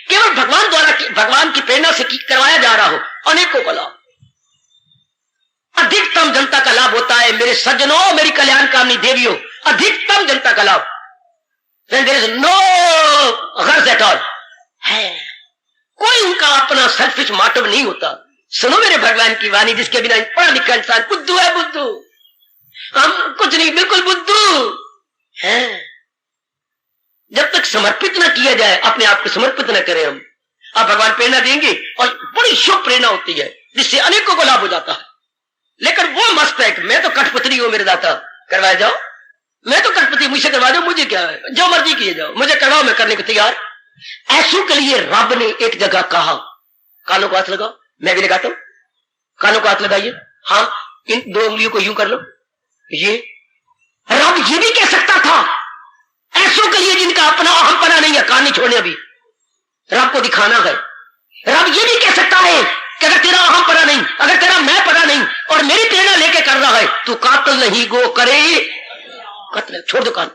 केवल भगवान द्वारा, भगवान की प्रेरणा से करवाया जा रहा हो, अनेकों को लाभ, अधिकतम जनता का लाभ होता है। मेरे सज्जनों, मेरी कल्याणकामनी देवियों, अधिकतम जनता का लाभ, देयर इज नो गर्ज एट ऑल है। कोई उनका अपना सेल्फिश मोटिव नहीं होता। सुनो मेरे भगवान की वाणी, जिसके बिना पढ़ा लिखा इंसान बुद्धू है, बुद्धू, हम कुछ नहीं, बिल्कुल बुद्धू है। जब तक समर्पित ना किया जाए, अपने आप को समर्पित ना करें हम, आप भगवान प्रेरणा देंगे और बड़ी शुभ प्रेरणा होती है, जिससे अनेकों को लाभ हो जाता है। लेकिन वो मस्त है कि मैं तो कठपुतली हूं मेरे दाता, करवाए जाओ, मैं तो कठपुतली, मुझे करवा दो, मुझे क्या है, जो मर्जी किए जाओ, मुझे करवाओ, मैं करने को तैयार। ऐसों के लिए रब ने एक जगह कहा, कानों को हाथ लगाओ, मैं भी लगाता हूं, कानों को हाथ लगाइए, हाँ, इन दो उंगलियों को यूं कर लो, ये ये भी कह सकता था ऐसों के लिए जिनका अपना अहम पना नहीं है, कहानी छोड़ने अभी रब को दिखाना है। रब ये भी कह सकता है कि अगर तेरा अहम पना नहीं, अगर तेरा मैं पना नहीं और मेरी प्रेरणा लेके कर रहा है, तू कातिल नहीं गो करे कत्ल, छोड़ दो कान,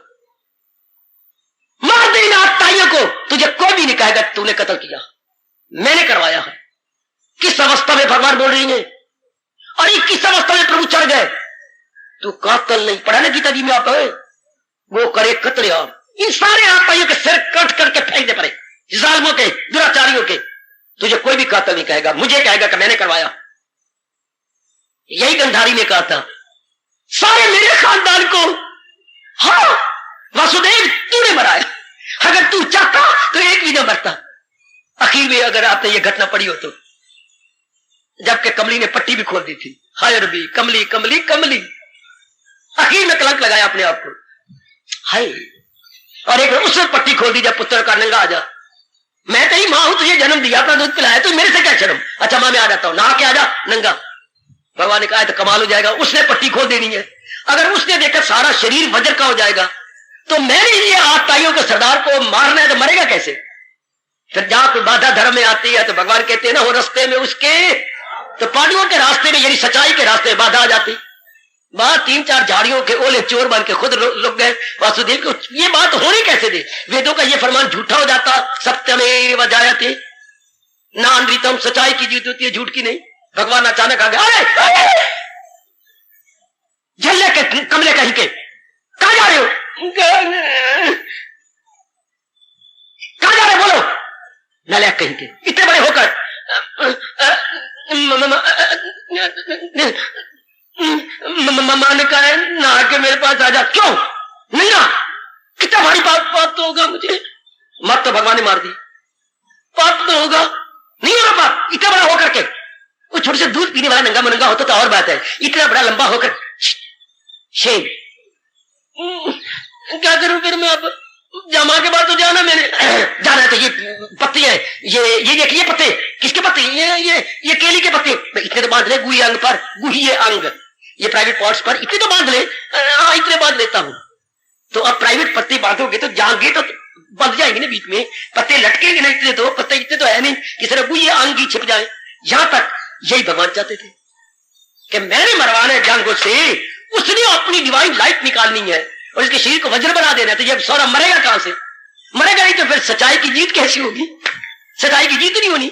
मार दे इन आत्ताइयों को, तुझे कोई भी नहीं कहेगा तूने कत्ल किया, मैंने करवाया है। किस अवस्था में भगवान बोल रही है, और ये किस अवस्था में प्रभु चढ़ गए, तू कातिल नहीं, पढ़ा ना गीता जी में आप है, वो करे कत्ल। इन सारे आत्ताइयों के सिर कट करके फेंक दे पड़े, जालिमों के, दुराचारियों के, तुझे कोई भी कातिल नहीं कहेगा, मुझे कहेगा कि मैंने करवाया। यही गंधारी ने कहा था, सारे मेरे खानदान को, हाँ वासुदेव तूने मराया, अगर तू चाहता तो एक भी न मरता। आखिर में अगर आपने ये घटना पड़ी हो तो, जबकि कमली ने पट्टी भी खोल दी थी, हाय रबी कमली कमली कमली, आखिर में कलंक लगाया अपने आप को, हाय। और एक उसने पट्टी खोल दी, जब पुत्र का नंगा आ जा, मैं तेरी मां हूं, तुझे जन्म दिया, अपना दूध पिलाया, तो मेरे से क्या शर्म, अच्छा मां मैं आ जाता हूं, नहा के आ जा नंगा। भगवान ने कहा तो कमाल हो जाएगा, उसने पट्टी खोल देनी है, अगर उसने देखा सारा शरीर वज्र का हो जाएगा, तो मैंने ये आत्ताइयों के सरदार को मारना है तो मरेगा कैसे। फिर जहां कोई बाधा धर्म में आती है तो भगवान कहते हैं ना, वो रास्ते में उसके, तो पांडवों के रास्ते में यानी सच्चाई के रास्ते में बाधा आ जाती, बाहर 3-4 झाड़ियों के ओले चोर बन के खुद लुक गए वासुदेव को, ये बात होनी कैसे दे, वेदों का ये फरमान झूठा हो जाता, सत्यमेव जयते, ना अनृतम, सच्चाई की जीत होती है, झूठ की नहीं। भगवान अचानक आ गए, झल्ले के कमले कहीं के, कहां जा रहे हो, कहां जा रहे हो बोलो, नालायक कहीं के, इतने बड़े होकर मां ने कहा नहा के मेरे पास आ जा, क्यों नहीं ना, कितना भारी पाप तो होगा मुझे, मत तो भगवान ने मार दी, पाप तो होगा, नहीं होगा पाप, इतना बड़ा होकर के, वो छोटे से दूध पीने वाला नंगा मनंगा होता तो और बात है, इतना बड़ा लंबा होकर शेर, क्या करूं फिर मैं, अब जमा के बाद तो जाना, मैंने जाना है, तो ये पत्ती है, ये देखिए पत्ते, किसके पत्ते, ये केली के पत्ते, इतने तो बांध ले गुही अंग पर, गुही अंग, ये प्राइवेट पॉट्स पर इतने तो बांध ले, हाँ इतने बांध लेता हूं। तो अब प्राइवेट पत्ते बांधोगे तो जाओगे तो बंध जाएंगे ना बीच में, पत्ते लटकेंगे ना, इतने तो पत्ते इतने तो है नहीं किसी तरह गुही अंग ही छिप जाए। यहां तक यही भगवान चाहते थे कि मैंने मरवाना है जांगों से, उसने अपनी डिवाइन लाइफ निकालनी है और इसके शरीर को वज्र बना देना है, तो ये सौरा मरेगा कहां से, मरेगा नहीं तो फिर सच्चाई की जीत कैसी होगी, सच्चाई की जीत नहीं होनी।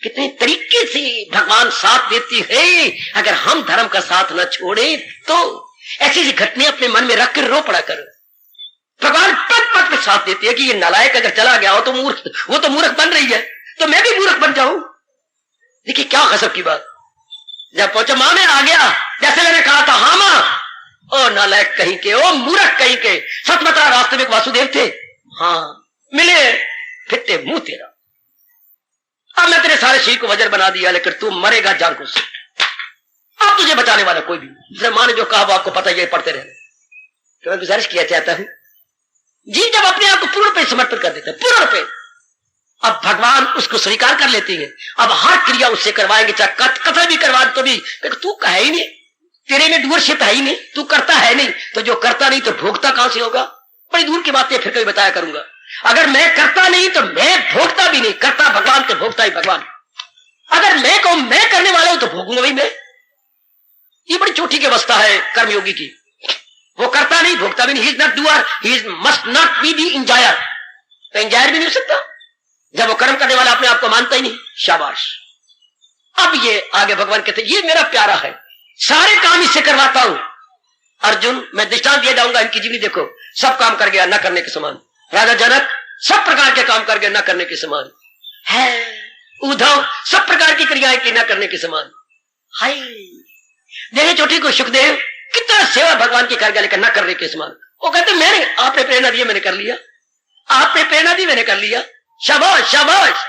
कितने तरीके से भगवान साथ देती है, अगर हम धर्म का साथ न छोड़े तो ऐसी ऐसी घटनाएं अपने मन में रख कर रो पड़ा करो। भगवान पद पद पे साथ देती है कि ये नालायक अगर चला गया हो तो मूर्ख, वो तो मूर्ख बन रही है, तो मैं भी मूर्ख बन जाऊं। देखिए क्या गजब की बात, जब पहुंचा मां में आ गया, जैसे मैंने कहा था, हाँ मां, ओ नालायक कहीं के, ओ मूर्ख कहीं के, सच बता रास्ते में वासुदेव थे, हाँ मिले, फिरते मुंह तेरा, अब मैं तेरे सारे शरीर को वज्र बना दिया, लेकिन तू मरेगा जांघों से, अब तुझे बचाने वाला कोई भी। जैसे मां ने जो कहा वो आपको पता ही है, पढ़ते रहने। तो मैं गुजारिश किया चाहता हूं जी, जब अपने आप को पूर्ण पे समर्पित कर देते हैं, पूर्ण पे, अब भगवान उसको स्वीकार कर लेती है, अब हर क्रिया उससे करवाएंगे, चाहे कत्ल भी करवा तो भी, तू कहे ही नहीं, तेरे में डूअरशिप है ही नहीं, तू करता है नहीं, तो जो करता नहीं तो भोगता कहां से होगा। बड़ी दूर की बातें फिर कभी बताया करूंगा। अगर मैं करता नहीं तो मैं भोगता भी नहीं, करता भगवान तो भोगता ही भगवान। अगर मैं कहूं मैं करने वाला हूं तो भोगूंगा भी मैं। ये बड़ी चोटी की अवस्था है कर्मयोगी की, वो करता नहीं भोगता भी नहीं, he is not doer, he is must not be the enjoyer, तो एंजॉयर भी नहीं हो सकता जब वो कर्म करने वाला अपने आप को मानता ही नहीं। शाबाश। अब ये आगे भगवान कहते ये मेरा प्यारा है, सारे काम इससे करवाता हूं। अर्जुन मैं दृष्टांत दिया जाऊंगा, इनकी जीवनी देखो, सब काम कर गया न करने के समान। राजा जनक सब प्रकार के काम कर गए न करने के समान है। उद्धव सब प्रकार की क्रियाएं की न करने के समान। हाय देखे चोटी को सुखदेव कितना सेवा भगवान की कर गया, लेकिन न करने के समान। वो कहते मैंने, आपने प्रेरणा दी मैंने कर लिया, आपने प्रेरणा दी मैंने कर लिया, शाबाश शाबाश।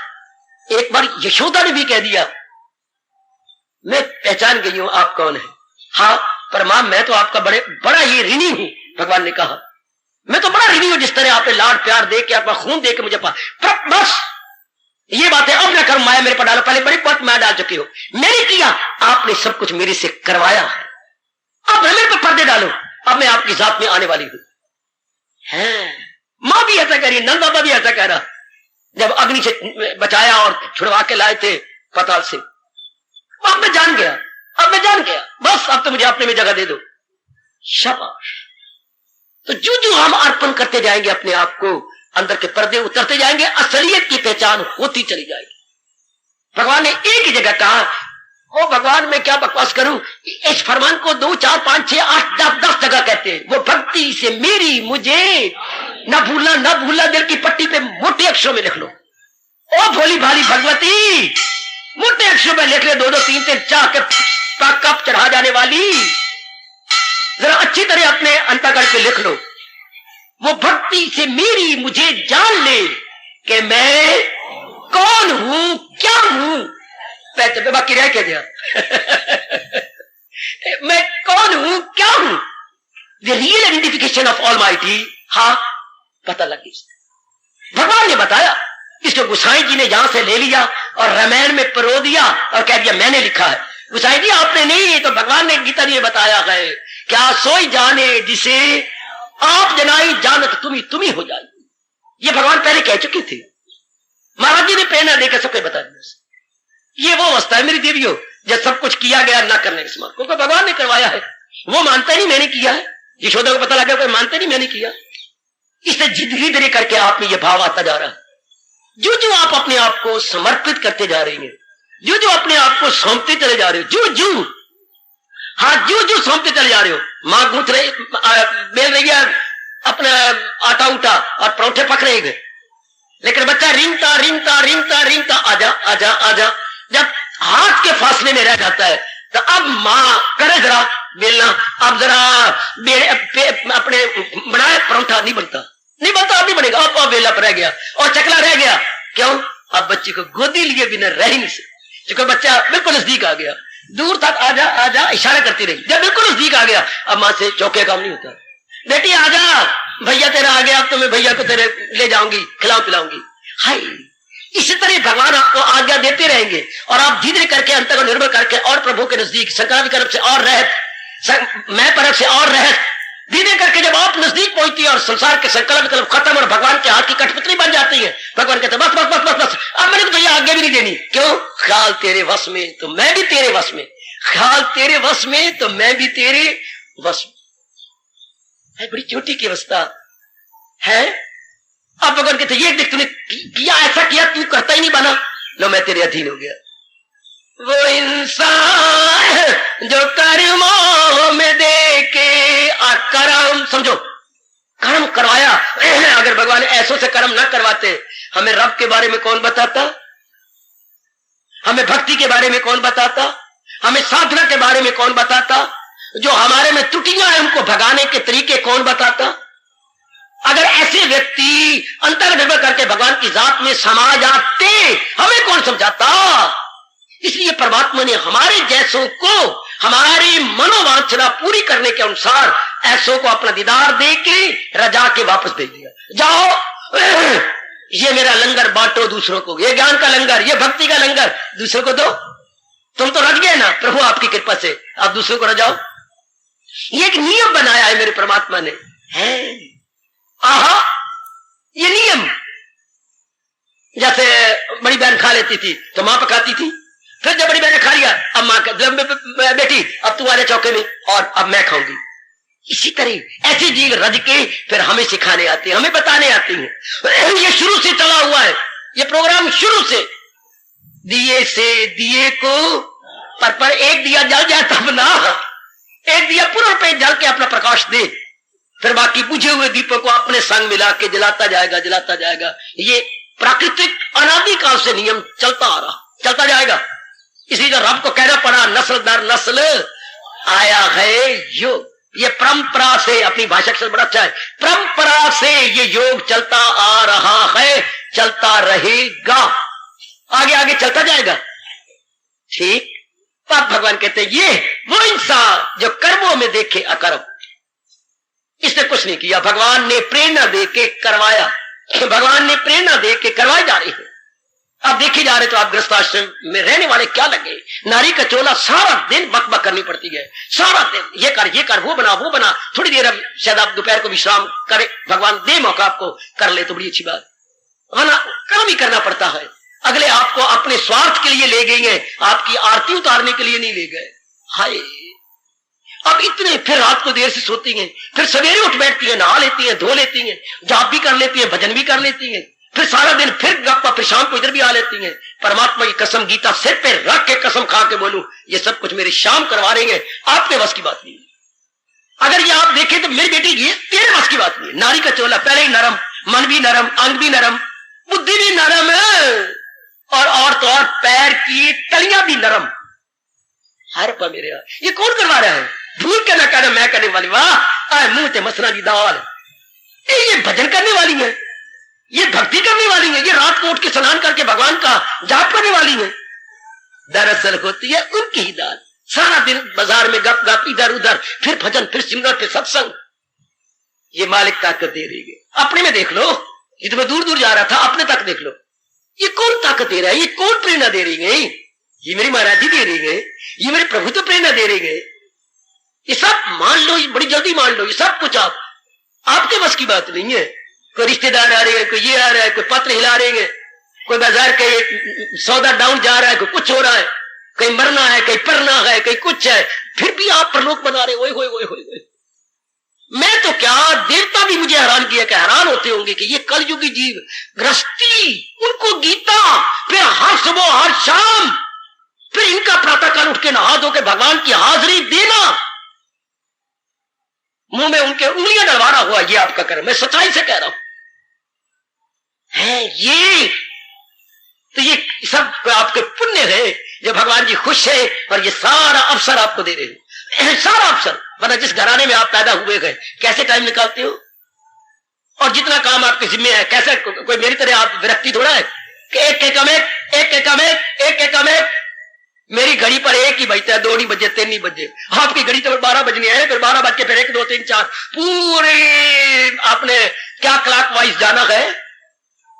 एक बार यशोदा ने भी कह दिया मैं पहचान गई हूं आप कौन है। हाँ पर मां मैं तो आपका बड़ा ही ऋणी हूं। भगवान ने कहा मैं तो बड़ा ऋणी हूं, जिस तरह आपने लाड प्यार दे के अपना खून दे के मुझे बस ये बात है, अब ना करो माया मेरे पर डालो, पहले बड़ी बहुत माया डाल चुकी हो, मैंने किया, आपने सब कुछ मेरे से करवाया है, अब मेरे पर पर्दे डालो। अब मैं आपकी जात में आने वाली हूं। मां भी ऐसा कह रही, नंद बाबा भी ऐसा कह रहा, जब अग्नि से बचाया और छुड़वा के लाए थे पताल से। अब मैं जान गया, बस अब तो मुझे अपने में जगह दे दो। शाबाश। तो जो हम अर्पण करते जाएंगे अपने आप को, अंदर के पर्दे उतरते जाएंगे, असलियत की पहचान होती चली जाएगी। भगवान ने एक ही जगह कहा, ओ भगवान मैं क्या बकवास करूं, इस फरमान को 2, 4, 5, 6, 8, 10 जगह कहते हैं। वो भक्ति से मेरी मुझे न भूलना दिल की पट्टी पे मोटे अक्षरों में लिख लो। ओ भोली भाली भगवती, मोटे अक्षरों में लिख ले, 2, 3, 4 के कप चढ़ा जाने वाली, जरा अच्छी तरह अपने अंतःकरण पे लिख लो। वो भक्ति से मेरी मुझे जान ले कि मैं कौन हूं, क्या हूं। पैसे पे बाकी रह के गया मैं कौन हूं, क्या हूं। The real identification of almighty, हाँ पता लगी। भगवान ने बताया, इसको गोसाई जी ने यहां से ले लिया और रामायण में परो दिया और कह दिया मैंने लिखा है। गोसाई जी आपने नहीं, ये तो भगवान ने गीता जी में बताया है, क्या सोई जाने जिसे आप जनाई जानत तुम ही हो जाए। ये भगवान पहले कह चुके थे। महाराज जी ने प्रेरणा देकर सबको बता दिया। ये वो अवस्था है मेरी देवियों, जब सब कुछ किया गया ना करने के समान, क्योंकि भगवान ने करवाया है। वो मानता नहीं मैंने किया है, यशोदा को पता लगा कोई मानते नहीं मैंने किया। इससे धीरे धीरे करके आप में यह भाव आता जा रहा है। जो आप अपने आप को समर्पित करते जा रही हैं, जो अपने आप को सौंपते चले जा रहे हो, जो सौंपते चले जा रहे हो। मां गूंथ रही, बेल रही है अपना आटा उठा और परोठे पक रहे गए, लेकिन बच्चा रिंगता आजा। जब हाथ के फासले में रह जाता है तो अब मां करे जरा बेलना, अब जरा अपने बनाए परोठा नहीं बनता, अब नहीं बनेगा, अब बेला पर रह गया और चकला रह गया। क्यों? अब बच्चे को गोदी लिए बिना रह ही नहीं सकते, क्योंकि बच्चा बिल्कुल नजदीक आ गया। दूर तक आजा इशारा करती रही, जब बिल्कुल नजदीक आ गया अब मां से चौके काम नहीं होता। बेटी आजा, भैया तेरा आ गया, अब तो मैं भैया को तेरे ले जाऊंगी, खिलाऊ पिलाऊंगी। हाय, इसी तरह भगवान आपको आज्ञा देते रहेंगे और आप धीरे करके अंतर को निर्भर करके और प्रभु के नजदीक संक्रांति कर्म से और रहत, मैं परख से और रहत, धीरे करके जब आप नजदीक पहुंचती है और संसार के संकल्प विकल्प खत्म और भगवान के हाथ की कठपुतली बन जाती है। भगवान कहते बस बस बस बस बस, अब मैंने तो ये आज्ञा भी नहीं देनी। क्यों? ख्याल तेरे वश में तो मैं भी तेरे वश में, ख्याल तेरे वश में तो मैं भी तेरे वश में। बड़ी छोटी की अवस्था है। अब भगवान कहते ये देख तूने किया, ऐसा किया, तू करता ही नहीं बना, लो मैं तेरे अधीन हो गया। वो इंसान जो कर्मों में देके कर्म, समझो कर्म करवाया। अगर भगवान ऐसों से कर्म ना करवाते, हमें रब के बारे में कौन बताता, हमें भक्ति के बारे में कौन बताता, हमें साधना के बारे में कौन बताता, जो हमारे में त्रुटियां हैं उनको भगाने के तरीके कौन बताता। अगर ऐसे व्यक्ति अंतर निर्भर करके भगवान की जात में समा जाते, हमें कौन समझाता। इसलिए परमात्मा ने हमारे जैसों को हमारी मनोवांछना पूरी करने के अनुसार ऐसों को अपना दीदार दे के रजा के वापस भेज दिया। जाओ, ये मेरा लंगर बांटो दूसरों को, ये ज्ञान का लंगर, ये भक्ति का लंगर दूसरों को दो। तुम तो रज गए ना प्रभु आपकी कृपा से, आप दूसरों को रजाओ। ये एक नियम बनाया है मेरे परमात्मा ने, है आहा, ये नियम। जैसे बड़ी बहन खा लेती थी तो मां पकाती थी, फिर जब बड़ी बहन ने खा लिया अब मां का, बेटी अब तू आ जा चौके में और अब मैं खाऊंगी। इसी तरह ऐसे जीव रज के फिर हमें सिखाने आते हैं, हमें बताने आते हैं। ये शुरू से चला हुआ है, ये प्रोग्राम शुरू से। दिए से दिए को पर एक दिया जल जाए तब ना, एक दिया पूर्ण पे जल के अपना प्रकाश दे, फिर बाकी बुझे हुए दीपों को अपने संग मिला के जलाता जाएगा। ये प्राकृतिक अनादिकाल से नियम चलता जाएगा। इसी का रब को कहना पड़ा, नस्ल दर नस्ल आया है योग। ये परंपरा से, अपनी भाषा से बड़ा अच्छा है, परंपरा से ये योग चलता आ रहा है, चलता रहेगा, आगे आगे चलता जाएगा। ठीक, तब भगवान कहते हैं ये वो इंसान जो कर्मों में देखे अकर्म, इसने कुछ नहीं किया, भगवान ने प्रेरणा दे के करवाया, भगवान ने प्रेरणा दे के करवाए जा रही है। आप देखे जा रहे तो आप गृहस्थाश्रम में रहने वाले क्या लगे, नारी का चोला सारा दिन बकबक करनी पड़ती है, सारा दिन ये कर वो बना, थोड़ी देर अब शायद आप दोपहर को विश्राम करे, भगवान दे मौका आपको कर ले तो बड़ी अच्छी बात, वरना काम ही करना पड़ता है। अगले आपको अपने स्वार्थ के लिए ले गए हैं, आपकी आरती उतारने के लिए नहीं ले गए। हाय, अब इतने, फिर रात को देर से सोती हैं, फिर सवेरे उठ बैठती हैं, नहा लेती हैं, धो लेती हैं, जाप भी कर लेती हैं, भजन भी कर लेती हैं, फिर सारा दिन फिर गप्पा, फिर शाम को इधर भी आ लेती हैं। परमात्मा की कसम, गीता सिर पे रख के कसम खा के बोलूं, ये सब कुछ मेरे शाम करवा रहे हैं, आपके बस की बात नहीं। अगर ये आप देखें तो मेरी बेटी, ये तेरे बस की बात नहीं। नारी का चोला पहले ही नरम, मन भी नरम, अंग भी नरम, बुद्धि भी नरम है, और तो और पैर की तलियां भी नरम। हर पर मेरे ये कौन करवा रहा है? भूल के ना कहना मैं करने वाली, वाह मुंह ते मसरा की दाल, ये भजन करने वाली है, ये भक्ति करने वाली है, ये रात को उठ के स्नान करके भगवान का जाप करने वाली है। दरअसल होती है उनकी ही दाल, सारा दिन बाजार में गप गप, इधर उधर, फिर भजन, फिर सिमरन, फिर सत्संग। ये मालिक ताकत दे रही है। अपने में देख लो, ये तो मैं दूर दूर जा रहा था, अपने तक देख लो, ये कौन ताकत दे रहा है, ये कौन प्रेरणा दे रही है? ये मेरी महाराज जी दे रही है, ये मेरे प्रभु तो प्रेरणा दे रही है। ये सब मान लो, ये बड़ी जल्दी मान लो, ये सब कुछ आपके बस की बात नहीं है। कोई रिश्तेदार आ रहे हैं, कोई ये आ रहा है, कोई पत्र हिला रहे हैं, कोई बाजार के सौदा डाउन जा रहा है, कोई कुछ हो रहा है, कहीं मरना है, कहीं पढ़ना है, कहीं कुछ है, फिर भी आप परलोक बना रहे। ओए होए होए होए, मैं तो क्या, देवता भी मुझे हैरान किया कि हैरान होते होंगे कि ये कलयुगी जीव गृहस्थी, उनको गीता, फिर हर सुबह हर शाम, फिर इनका प्रातःकाल उठ के नहा धो के भगवान की हाजिरी देना, मुंह में उनके उंगलियां डलवाना हुआ, ये आपका कर्म, मैं सच्चाई से कह रहा हूं है ये। तो ये सब आपके पुण्य है जो भगवान जी खुश है, और ये सारा अवसर आपको दे रहे हैं, सारा अवसर। वरना जिस घराने में आप पैदा हुए गए, कैसे टाइम निकालते हो, और जितना काम आपके जिम्मे है, कैसे, कोई मेरी तरह आप विरक्ति थोड़ा है कि एक कम एक, मेरी घड़ी पर एक ही बजता है, 2 नहीं बजे, 3 नहीं बजे, आपकी घड़ी तो 12 बजने है, फिर 12 बज के फिर 1, 2, 3, 4 पूरे आपने क्या क्लॉक वाइज जाना है,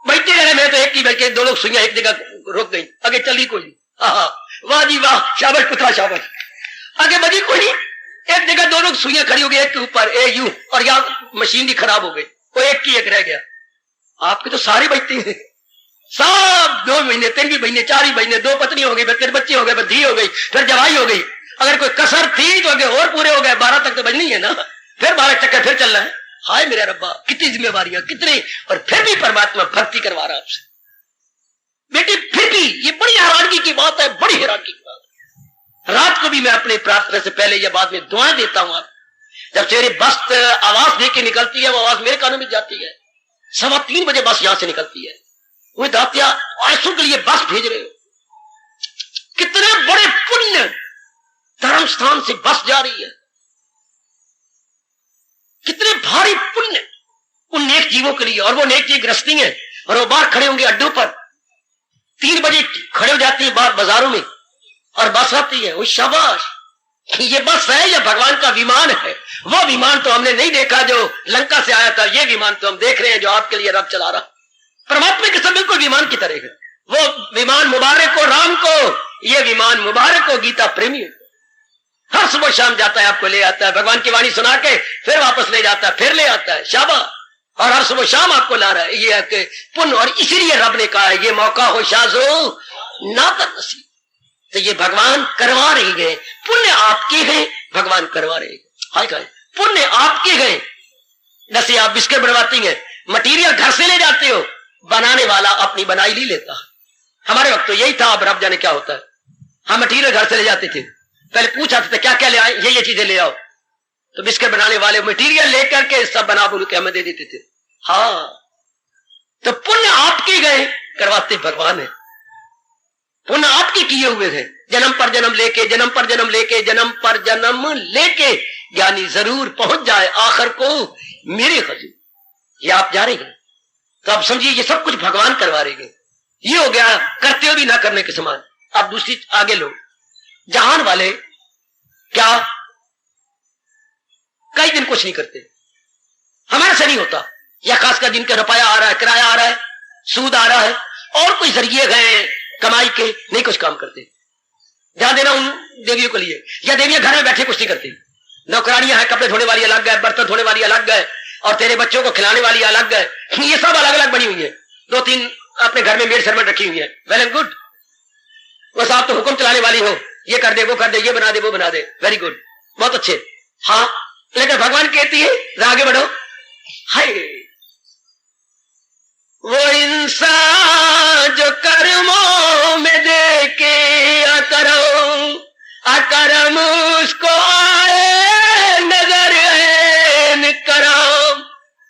बैठते रहे। मैं तो एक ही बज के 2 लोग सुइयां एक जगह रुक गई, आगे चली कोई, वाह जी वाह, शाबाश पुत्रा शाबाश, आगे बजी कोई, एक जगह 2 लोग सुइयां खड़ी हो गई, एक के ऊपर यू, और यहाँ मशीन भी खराब हो गई, वो एक की एक रह गया। आपके तो सारे बजते हैं, सब 2 महीने, 3 महीने, 4 महीने, 2 पत्नी हो गई, फिर बच्चे हो गए, फिर धी हो गई, फिर जवाई हो गई, अगर कोई कसर थी तो आगे और पूरे हो गए, 12 तक तो बजनी है ना, फिर 12 चक्कर फिर चल रहा है। हाय मेरा रब्बा, कितनी जिम्मेवारियां, कितनी, और फिर भी परमात्मा भक्ति करवा रहा आपसे बेटी, फिर भी ये बड़ी हैरानगी की बात है, बड़ी हैरानगी की बात है। रात को भी मैं अपने प्रार्थना से पहले या बाद में दुआएं देता हूं। आप जब सवेरे बस आवाज दे के निकलती है, वो आवाज मेरे कानों में जाती है, 3:15 बजे बस यहां से निकलती है, वो दातिया आंसू के लिए बस भेज रहे हो, कितने बड़े पुण्य धर्म स्थान से बस जा रही है, कितने भारी पुण्य उन नेक जीवों के लिए। और वो नेक जीव गृहस्थी है, और वो बाहर खड़े होंगे अड्डों पर, 3 बजे खड़े हो जाती है बाहर बाजारों में, और बस आती है, वो शाबाश, ये बस है या भगवान का विमान है? वो विमान तो हमने नहीं देखा जो लंका से आया था, ये विमान तो हम देख रहे हैं जो आपके लिए रब चला रहा। परमात्मा के सब बिल्कुल विमान की तरह है। वो विमान मुबारक हो राम को, ये विमान मुबारक हो गीता प्रेमी। हर सुबह शाम जाता है, आपको ले आता है, भगवान की वाणी सुना के फिर वापस ले जाता है, फिर ले आता है, शाबाश, और हर सुबह शाम आपको ला रहा है। ये है पुण्य, और इसीलिए रब ने कहा है ये मौका हो शाजो ना कर नसीब। तो ये भगवान करवा रही है, पुण्य आपके हैं, भगवान करवा रहे हैं। हाय हाय, पुण्य आपके हैं। जैसे आप बिस्किट बनवाती हैं, मटीरियल घर से ले जाते हो, बनाने वाला अपनी बनाई नहीं लेता। हमारे वक्त तो यही था, अब रब जाने क्या होता है। हम मटीरियल घर से ले जाते थे, पहले पूछा था क्या क्या ले आए, ये चीजें ले आओ, तो बिस्किट बनाने वाले मटीरियल लेकर के सब बना बोल के हमें दे देते थे। हाँ, तो पुण्य आपके गए, करवाते भगवान है। पुण्य आपके किए हुए थे, जन्म पर जन्म लेके, जन्म पर जन्म लेके, जन्म पर जन्म लेके ज्ञानी जरूर पहुंच जाए आखिर को मेरे हजूर। ये आप जा रहे हैं, तो आप समझिए ये सब कुछ भगवान करवा रहे हैं। ये हो गया करते हो भी ना करने के समान। अब दूसरी आगे लो, जहान वाले क्या कई दिन कुछ नहीं करते, हमारे से नहीं होता, या खासकर जिनका रुपया आ रहा है, किराया आ रहा है, सूद आ रहा है, और कोई जरिए हैं कमाई के, नहीं कुछ काम करते। ध्यान देना उन देवियों के लिए, या देवियां घर में बैठे कुछ नहीं करती। नौकरानियां हैं, कपड़े धोने वाली अलग है, बर्तन धोने वाली अलग है, और तेरे बच्चों को खिलाने वाली अलग है। ये सब अलग अलग बनी हुई है। 2-3 अपने घर में मेड सर्वेंट रखी हुई है, वेल एंड गुड। वो साहब तो हुक्म चलाने वाली हो, ये कर दे वो कर दे, ये बना दे वो बना दे, वेरी गुड, बहुत अच्छे। हाँ, लेकिन भगवान कहती है आगे बढ़ो। हाय, वो इंसान जो कर्मों में देके अकरम उसको आए नजर है करम।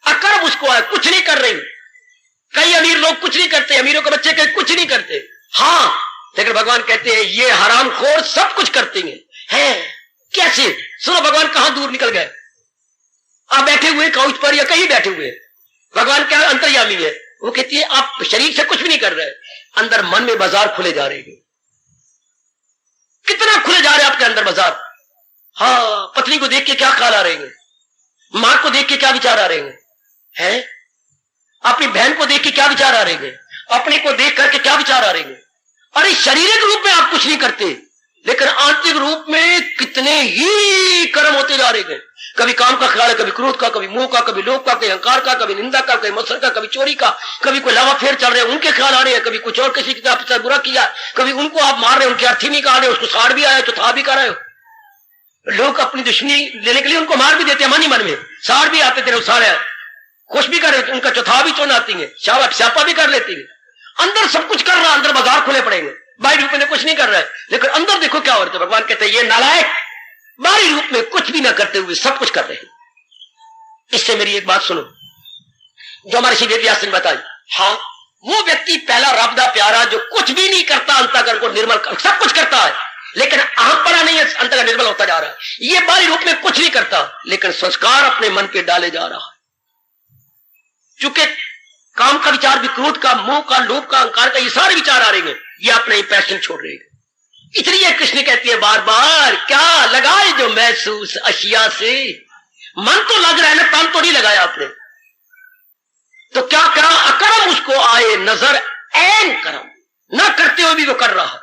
अकरम उसको आए, कुछ नहीं कर रही। कई अमीर लोग कुछ नहीं करते, अमीरों के बच्चे कई कुछ नहीं करते। हाँ, लेकिन भगवान कहते हैं ये हरामखोर सब कुछ करती हैं। कैसे? सुनो, भगवान कहां दूर निकल गए। आप बैठे हुए काउच पर या कहीं बैठे हुए, भगवान क्या अंतर्यामी है। वो कहती है आप शरीर से कुछ भी नहीं कर रहे, अंदर मन में बाजार खुले जा रहे हैं। कितना खुले जा रहे हैं आपके अंदर बाजार। हाँ, पत्नी को देख के क्या ख्याल आ रहे हैं, मां को देख के क्या विचार आ रहे हैं, अपनी बहन को देख के क्या विचार आ रहे हैं, अपने को देख करके क्या विचार आ रहे हैं। अरे शारीरिक रूप में आप कुछ नहीं करते, लेकिन आंतरिक रूप में कितने ही कर्म होते जा रहे हैं। कभी काम का ख्याल है, कभी क्रोध का, कभी मोह का, कभी लोभ का, कभी अहंकार का, कभी निंदा का, कभी मत्सर का, कभी चोरी का, कभी कोई लावा फेर चल रहे हैं उनके ख्याल आ रहे हैं, कभी कुछ और किसी के साथ बुरा किया, कभी उनको आप मार रहे हैं, उनके अर्थी नहीं काट रहे, उसको साड़ भी आया तो था भी कर रहे हो। लोग अपनी दुश्मनी लेने के लिए उनको मार भी देते हैं, मन ही मन में साड़ भी आते थे, साड़े खुश भी कर रहे, उनका चौथा भी चुन आती है, स्यापा भी कर लेती है। अंदर सब कुछ कर रहा, अंदर बाजार खुले पड़ेंगे, बाहरी रूप में कुछ नहीं कर रहा है, लेकिन अंदर देखो क्या हो रहा है। भगवान कहते हैं ये नालायक बाहरी रूप में कुछ भी ना करते हुए सब कुछ कर रहे हैं। इससे मेरी एक बात सुनो जो हमारे श्री वेदव्यास ने बताई। हाँ, वो व्यक्ति पहला रब दा प्यारा जो कुछ भी नहीं करता, अंतःकरण को निर्मल सब कुछ करता है, लेकिन अहम पड़ा नहीं है, अंतःकरण निर्मल होता जा रहा है। ये बाहरी रूप में कुछ नहीं करता, लेकिन संस्कार अपने मन पे डाले जा रहा है। चूंकि काम का विचार भी, क्रोध का, मोह का, लोभ का, अहंकार का, ये सारे विचार आ रहे हैं, ये अपना इंप्रेशन छोड़ रहे हैं। इसलिए कृष्ण कहती है बार बार क्या लगाए जो महसूस अशिया से। मन तो लग रहा है ना, तन तो नहीं लगाया आपने, तो क्या करा, अकरम उसको आए नजर ऐन करम। ना करते हुए भी वो कर रहा है,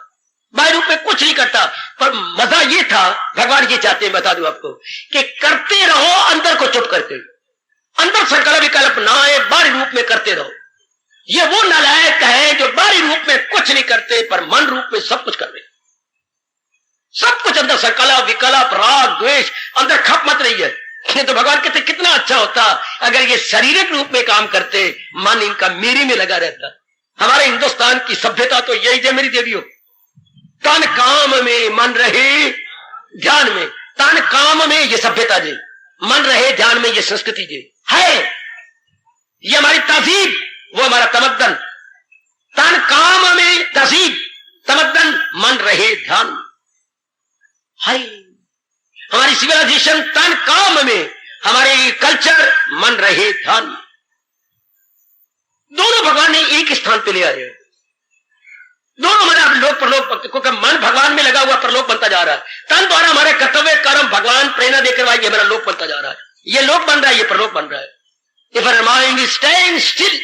बाहर रूप में कुछ नहीं करता। पर मजा ये था, भगवान ये चाहते हैं, बता दूं आपको, कि करते रहो अंदर को चुप करके, अंदर संकल्प विकल्प ना आए, बाहरी रूप में करते रहो। ये वो नालायक है जो बाहरी रूप में कुछ नहीं करते, पर मन रूप में सब कुछ कर रहे, सब कुछ अंदर संकल्प विकल्प राग द्वेष अंदर खप मत रही है। तो भगवान कहते कितना अच्छा होता अगर ये शारीरिक रूप में काम करते, मन इनका मेरी में लगा रहता। हमारे हिंदुस्तान की सभ्यता तो यही है मेरी देवियों, तन काम में मन रहे ध्यान में, तन काम में ये सभ्यता जी, मन रहे ध्यान में ये संस्कृति जी है, ये हमारी तहजीब, वो हमारा तमद्दन। तन काम में तहजीब, तमद्दन, मन रहे ध्यान है। हमारी सिविलाइजेशन तन काम में, हमारे कल्चर मन रहे ध्यान। दोनों भगवान ने एक स्थान पे ले आए हैं, दोनों मतलब लोक परलोक भक्ति, क्योंकि मन भगवान में लगा हुआ परलोक बनता जा रहा है। तन द्वारा हमारे कर्तव्य कर्म भगवान प्रेरणा देकर ये हमारा लोक बनता जा रहा है, ये लोक बन रहा है, ये परलोक बन रहा है। If our mind is stand still,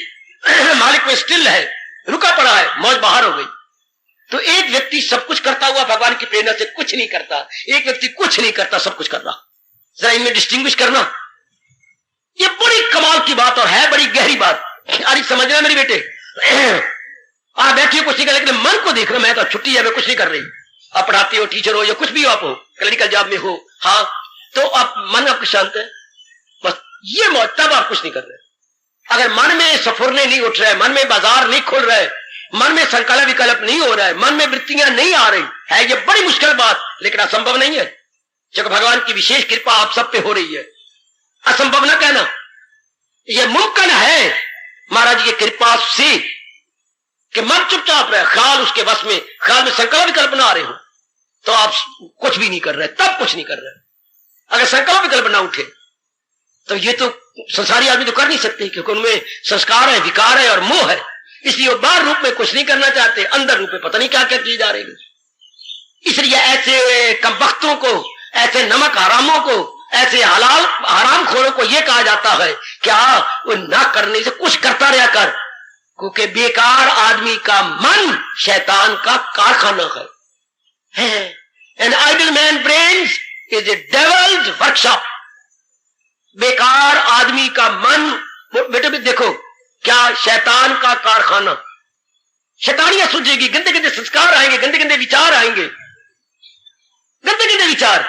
मालिक में स्टिल है, रुका पड़ा है, मौज बाहर हो गई। तो एक व्यक्ति सब कुछ करता हुआ भगवान की प्रेरणा से कुछ नहीं करता, एक व्यक्ति कुछ नहीं करता सब कुछ कर रहा। जरा इनमें डिस्टिंग्विश करना, ये बड़ी कमाल की बात और है बड़ी गहरी बात। अरे समझना मेरे बेटे, आप बैठिए कुछ नहीं कर, लेकिन मन को देखना, मैं तो छुट्टी है, मैं कुछ नहीं कर रही। आप पढ़ाते हो, टीचर हो, या कुछ भी हो, आप हो क्लिनिकल जॉब में हो, हाँ, तो आप मन आपका शांत है, बस ये मौज, तब आप कुछ नहीं कर रहे। अगर मन में सफुरने नहीं उठ रहे, मन में बाजार नहीं खुल रहे, मन में संकल्प विकल्प नहीं हो रहा है, मन में वृत्तियां नहीं आ रही है, ये बड़ी मुश्किल बात, लेकिन असंभव नहीं है। जब भगवान की विशेष कृपा आप सब पे हो रही है, असंभव ना कहना, यह मुमकिन है महाराज की कृपा से कि मन चुपचाप रहे, ख्याल उसके वश में, ख्याल में संकल्प विकल्प ना आ रहे हो, तो आप कुछ भी नहीं कर रहे, तब कुछ नहीं कर रहे। अगर संकल्प विकल्प ना उठे तो ये तो संसारी आदमी तो कर नहीं सकते, क्योंकि उनमें संस्कार है, विकार है और मोह है, इसलिए वो बाहर रूप में कुछ नहीं करना चाहते, अंदर रूप में पता नहीं क्या क्या की जा रही है। इसलिए ऐसे कमबख्तों को, ऐसे नमक हरामों को, ऐसे हलाल हराम खोरों को यह कहा जाता है क्या वो ना करने से कुछ करता रहा कर, क्योंकि बेकार आदमी का मन शैतान का कारखाना है। An idle man brains is a devil's workshop. बेकार आदमी का मन, बेटे भी देखो, क्या शैतान का कारखाना। शैतानियां सूझेगी, गंदे गंदे संस्कार आएंगे, गंदे गंदे विचार आएंगे, गंदे गंदे विचार।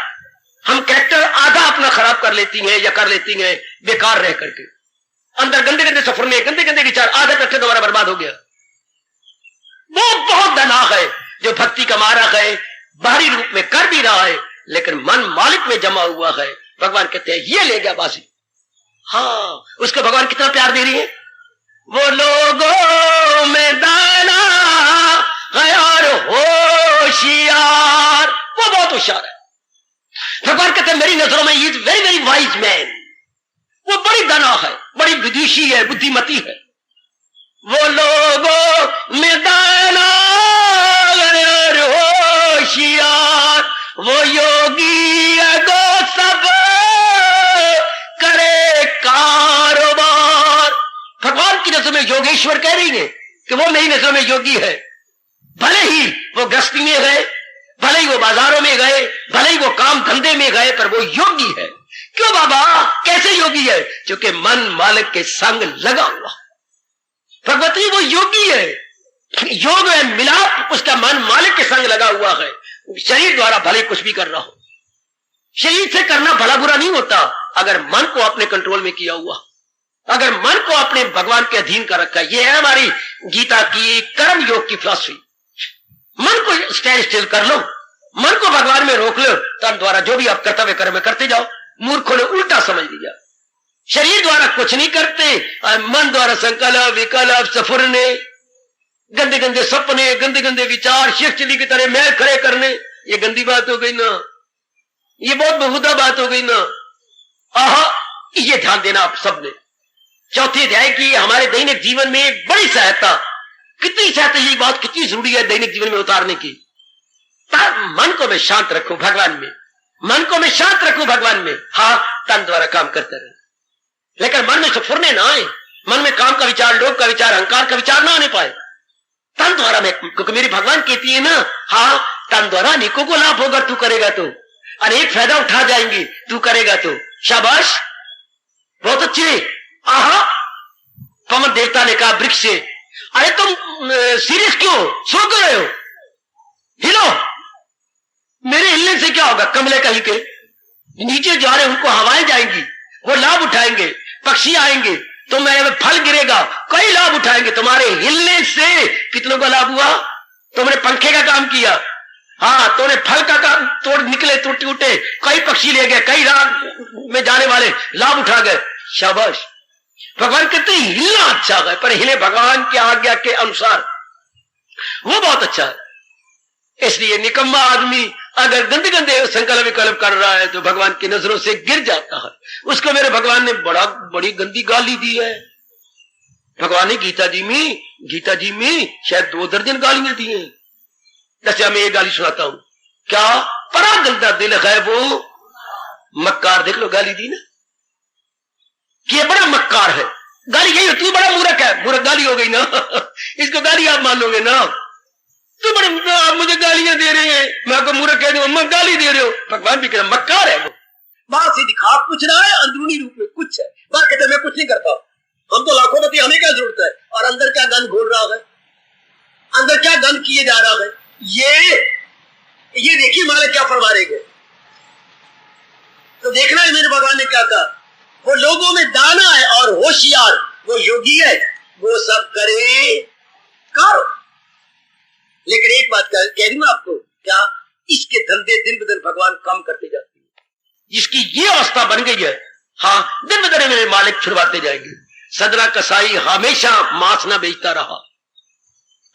हम कैरेक्टर आधा अपना खराब कर लेती हैं या कर लेती हैं बेकार रह करके। अंदर गंदे गंदे सफर में गंदे गंदे विचार, आधा कट्टे दोबारा बर्बाद हो गया। वो बहुत दनाक है जो भक्ति कमा रहा है, बाहरी रूप में कर भी रहा है, लेकिन मन मालिक में जमा हुआ है। भगवान कहते हैं ये ले गया बाजी। हाँ, उसको भगवान कितना प्यार दे रही है। वो लोगों में दाना है और होशियार, वो बहुत होशियार है। भगवान कहते हैं मेरी नजरों में is very very wise man. वो बड़ी दाना है, बड़ी विदुषी है, बुद्धिमती है। वो लोगों में दाना और होशियार, वो योगी अगो सब करे कारोबार। भगवान की नजर में योगेश्वर कह रही है कि वो मेरी नजर में योगी है। भले ही वो गृहस्थी में गए, भले ही वो बाजारों में गए, भले ही वो काम धंधे में गए, पर वो योगी है। क्यों बाबा, कैसे योगी है? क्योंकि मन मालिक के संग लगा हुआ। भगवती वो योगी है, योग है मिलाप, उसका मन मालिक के संग लगा हुआ है। शरीर द्वारा भले कुछ भी कर रहा हो, शरीर से करना भला बुरा नहीं होता अगर मन को अपने कंट्रोल में किया हुआ, अगर मन को अपने भगवान के अधीन कर रखा। ये है हमारी गीता की कर्म योग की फिलॉसफी। मन को स्टैंड स्टिल कर लो, मन को भगवान में रोक लो, तब द्वारा जो भी आप कर्तव्य कर्म करते जाओ। मूर्खों ने उल्टा समझ लिया, शरीर द्वारा कुछ नहीं करते और मन द्वारा संकल्प विकल्प सफरने, गंदे गंदे सपने, गंदे गंदे विचार, शेख चिली की तरह मैल खड़े करने। ये गंदी बात हो गई ना, ये बहुत बहुधा बात हो गई ना। आहा, ये ध्यान देना आप सबने। चौथे अध्याय की हमारे दैनिक जीवन में बड़ी सहायता, कितनी सहायता, ये बात कितनी जरूरी है दैनिक जीवन में उतारने की। मन को मैं शांत रखूं भगवान में, मन को मैं शांत रखूं भगवान में। हाँ, तन द्वारा काम करते रहे, लेकिन मन में सफुरने ना आए, मन में काम का विचार, लोभ का विचार, अहंकार का विचार ना आने पाए। तन द्वारा मैं, क्योंकि मेरी भगवान कहती है ना, हाँ, तन द्वारा अनेकों को लाभ होगा, तू करेगा तो अनेक फायदा उठा जाएंगे, तू करेगा तो। शाबाश, बहुत अच्छे। आहा, पवन देवता ने कहा वृक्ष से, अरे तुम सीरियस क्यों, सो क्यों रहे हो, हिलो। मेरे हिलने से क्या होगा? कमले कहीं के नीचे जा रहे उनको हवाएं जाएंगी, वो लाभ उठाएंगे, पक्षी आएंगे, तो मेरे फल गिरेगा, कई लाभ उठाएंगे। तुम्हारे हिलने से कितनों का लाभ हुआ? तुमने पंखे का काम किया, हाँ, तुमने फल का काम, तोड़ निकले तो टूटे, कई पक्षी ले गए, कई राह में जाने वाले लाभ उठा गए। शाबाश। भगवान कहते हिलना अच्छा है, पर हिले भगवान की आज्ञा के अनुसार, वो बहुत अच्छा है। इसलिए निकम्मा आदमी अगर गंदे गंदे संकल्प विकल्प कर रहा है तो भगवान की नजरों से गिर जाता है। उसको मेरे भगवान ने बड़ी गंदी गाली दी है। भगवान ने गीता जी में शायद 2 दर्जन गालियां दी हैं। जैसे मैं ये गाली सुनाता हूं, क्या बड़ा गंदा दिल है वो मक्कार। देख लो, गाली दी ना कि ये बड़ा मक्कार है। गाली यही होती है, बड़ा मूर्ख है, मूर्ख गाली हो गई ना। इसको गाली आप मान लोगे ना, तो बड़े आप मुझे गालियां दे रहे हैं, मैं आपको मूर्ख कह दूं, मैं गाली दे रहे हो। भगवान भी कहते मक्कार है वो, बात से दिखा कुछ रहा है, अंदरूनी रूप में कुछ है। बात कहते मैं कुछ नहीं करता, हम तो लाखोंपति, हमें क्या जरूरत है? और अंदर क्या गंद घोल रहा है, अंदर क्या गंद किए जा रहा है। ये देखिए मालिक क्या फरमा रहे हैं। तो देखना है मेरे भगवान ने क्या कहा, वो लोगों में दाना है और होशियार, वो योगी है, वो सब करे कारो। लेकिन एक बात कह दूंगा आपको, क्या इसके धंधे दिन ब दिन भगवान कम करते जाते हैं। जिसकी ये अवस्था बन गई है, हाँ, दिन ब दिन मेरे मालिक छुड़वाते जाएंगे। सदरा कसाई हमेशा मांस न बेचता रहा,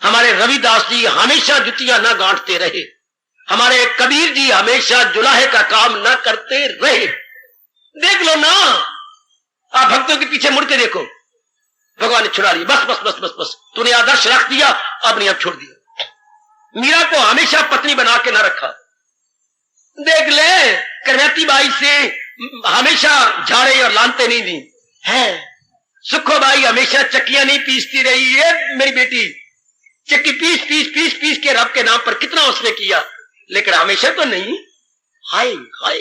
हमारे रविदास जी हमेशा जुतियां न गांठते रहे, हमारे कबीर जी हमेशा जुलाहे का काम न करते रहे। देख लो ना, आप भक्तों के पीछे मुड़ के देखो, भगवान ने छुड़ा लिया। बस बस बस बस बस, तूने आदर्श रख दिया, अब नहीं, अब छोड़ दिया। मीरा को हमेशा पत्नी बना के ना रखा। देख ले, करवैती बाई से हमेशा झाड़े और लानते नहीं दी है। सुखो भाई हमेशा चक्कियां नहीं पीसती रही है मेरी बेटी, चक्की पीस पीस पीस पीस के रब के नाम पर कितना उसने किया, लेकिन हमेशा तो नहीं। हाय हाय,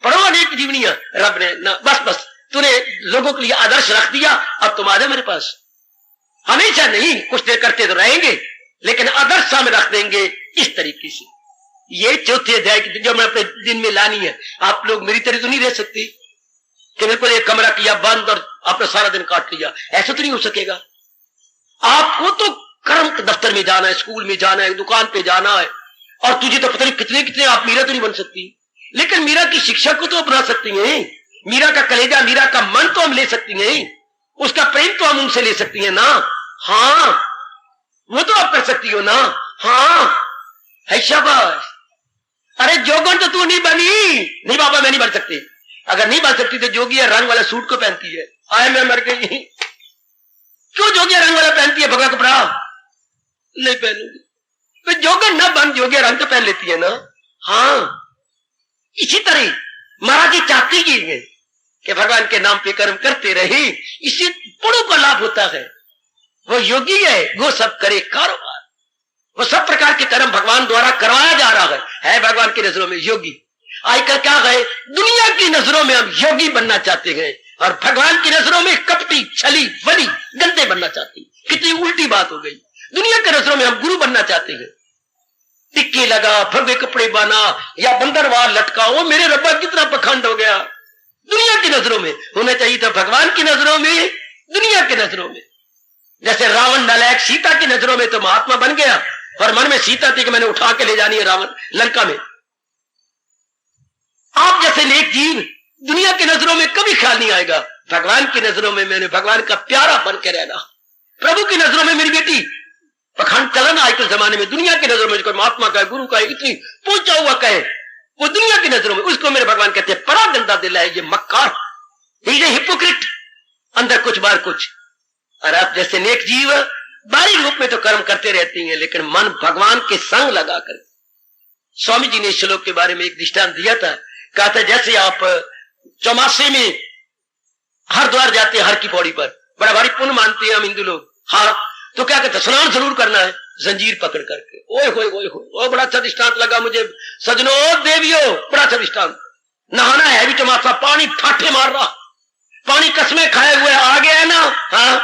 पढ़ो अनेक जीवनियां रब ने ना, बस बस तूने लोगों के लिए आदर्श रख दिया, अब तुम आ जाओ मेरे पास। हमेशा नहीं, कुछ देर करते तो रहेंगे, लेकिन आदर्श सामने रख देंगे इस तरीके से। ये चौथे अध्याय की जो मैं अपने दिन में लानी है, आप लोग मेरी तरह तो नहीं रह सकती कि मेरे को एक कमरा किया बंद और आपने सारा दिन काट लिया, ऐसा तो नहीं हो सकेगा। आपको तो कर्म के दफ्तर में जाना है, स्कूल में जाना है, दुकान पे जाना है, और तुझे तो पता नहीं कितने कितने, आप मीरा तो नहीं बन सकती, लेकिन मीरा की शिक्षा को तो अपना सकती हैं। मीरा का कलेजा, मीरा का मन तो हम ले सकती हैं, उसका प्रेम तो हम उनसे ले सकती हैं ना। हाँ, वो तो आप कर सकती हो ना। हाँ है, शाबाश। अरे जोगन तो तू नहीं बनी। नहीं बाबा मैं नहीं बन सकती। अगर नहीं बन सकती तो जोगिया रंग वाला सूट को पहनती है। आए मैं मर गई, क्यों जोगिया रंग वाला पहनती है, भगा कपड़ा नहीं पहनूंगी। तो जोगन ना बन, जोगिया रंग तो पहन लेती है ना। हाँ, इसी तरह महाराज जी चाहती है कि भगवान के नाम पे कर्म करते रहे, इससे बड़ों का लाभ होता है। वो योगी है, वो सब करे कारोबार, वो सब प्रकार के कर्म भगवान द्वारा करवाया जा रहा है भगवान की नजरों में योगी। आजकल क्या है, दुनिया की नजरों में हम योगी बनना चाहते हैं और भगवान की नजरों में कपटी, छली, वली, गंदे बनना चाहते हैं। कितनी उल्टी बात हो गई। दुनिया की नजरों में हम गुरु बनना चाहते हैं, टिक्के लगा, भगवे कपड़े बना या बंदरवार लटका, वो मेरे रब्बा कितना पखंड हो गया। दुनिया की नजरों में होना चाहिए था, भगवान की नजरों में, दुनिया की नजरों में। जैसे रावण नालायक सीता की नजरों में तो महात्मा बन गया और मन में सीता थी कि मैंने उठा के ले जानी है रावण लंका में। आप जैसे नेक जीव दुनिया की नजरों में कभी ख्याल नहीं आएगा, भगवान की नजरों में मैंने भगवान का प्यारा बन के रहना। प्रभु की नजरों में मेरी बेटी पखंड चलन आज के जमाने में, दुनिया की नजरों में कोई महात्मा का, गुरु का इतनी पहुंचा हुआ कहे, वो दुनिया की नजरों में उसको मेरे भगवान कहते हैं बड़ा गंदा दिल है, ये मक्कार, ये हिपोक्रेट, अंदर कुछ बाहर कुछ। और आप जैसे नेक जीव बाहरी रूप में तो कर्म करते रहती हैं, लेकिन मन भगवान के संग लगाकर। स्वामी जी ने इस श्लोक के बारे में एक दृष्टांत दिया था, कहा था जैसे आप चौमासे में हरिद्वार जाते हैं, हर की पौड़ी पर बड़ा भारी पुण्य मानते हैं हम हिंदू लोग। हाँ, तो क्या कहते हैं, स्नान जरूर करना है जंजीर पकड़ करके। ओए होए होए होए, बड़ा अच्छा दृष्टांत लगा मुझे सजनों देवियों, बड़ा अच्छा दृष्टांत। नहाना है भी चौमासा, पानी ठाठे मार रहा, पानी कसमें खाए हुए आ गया है ना। हाँ,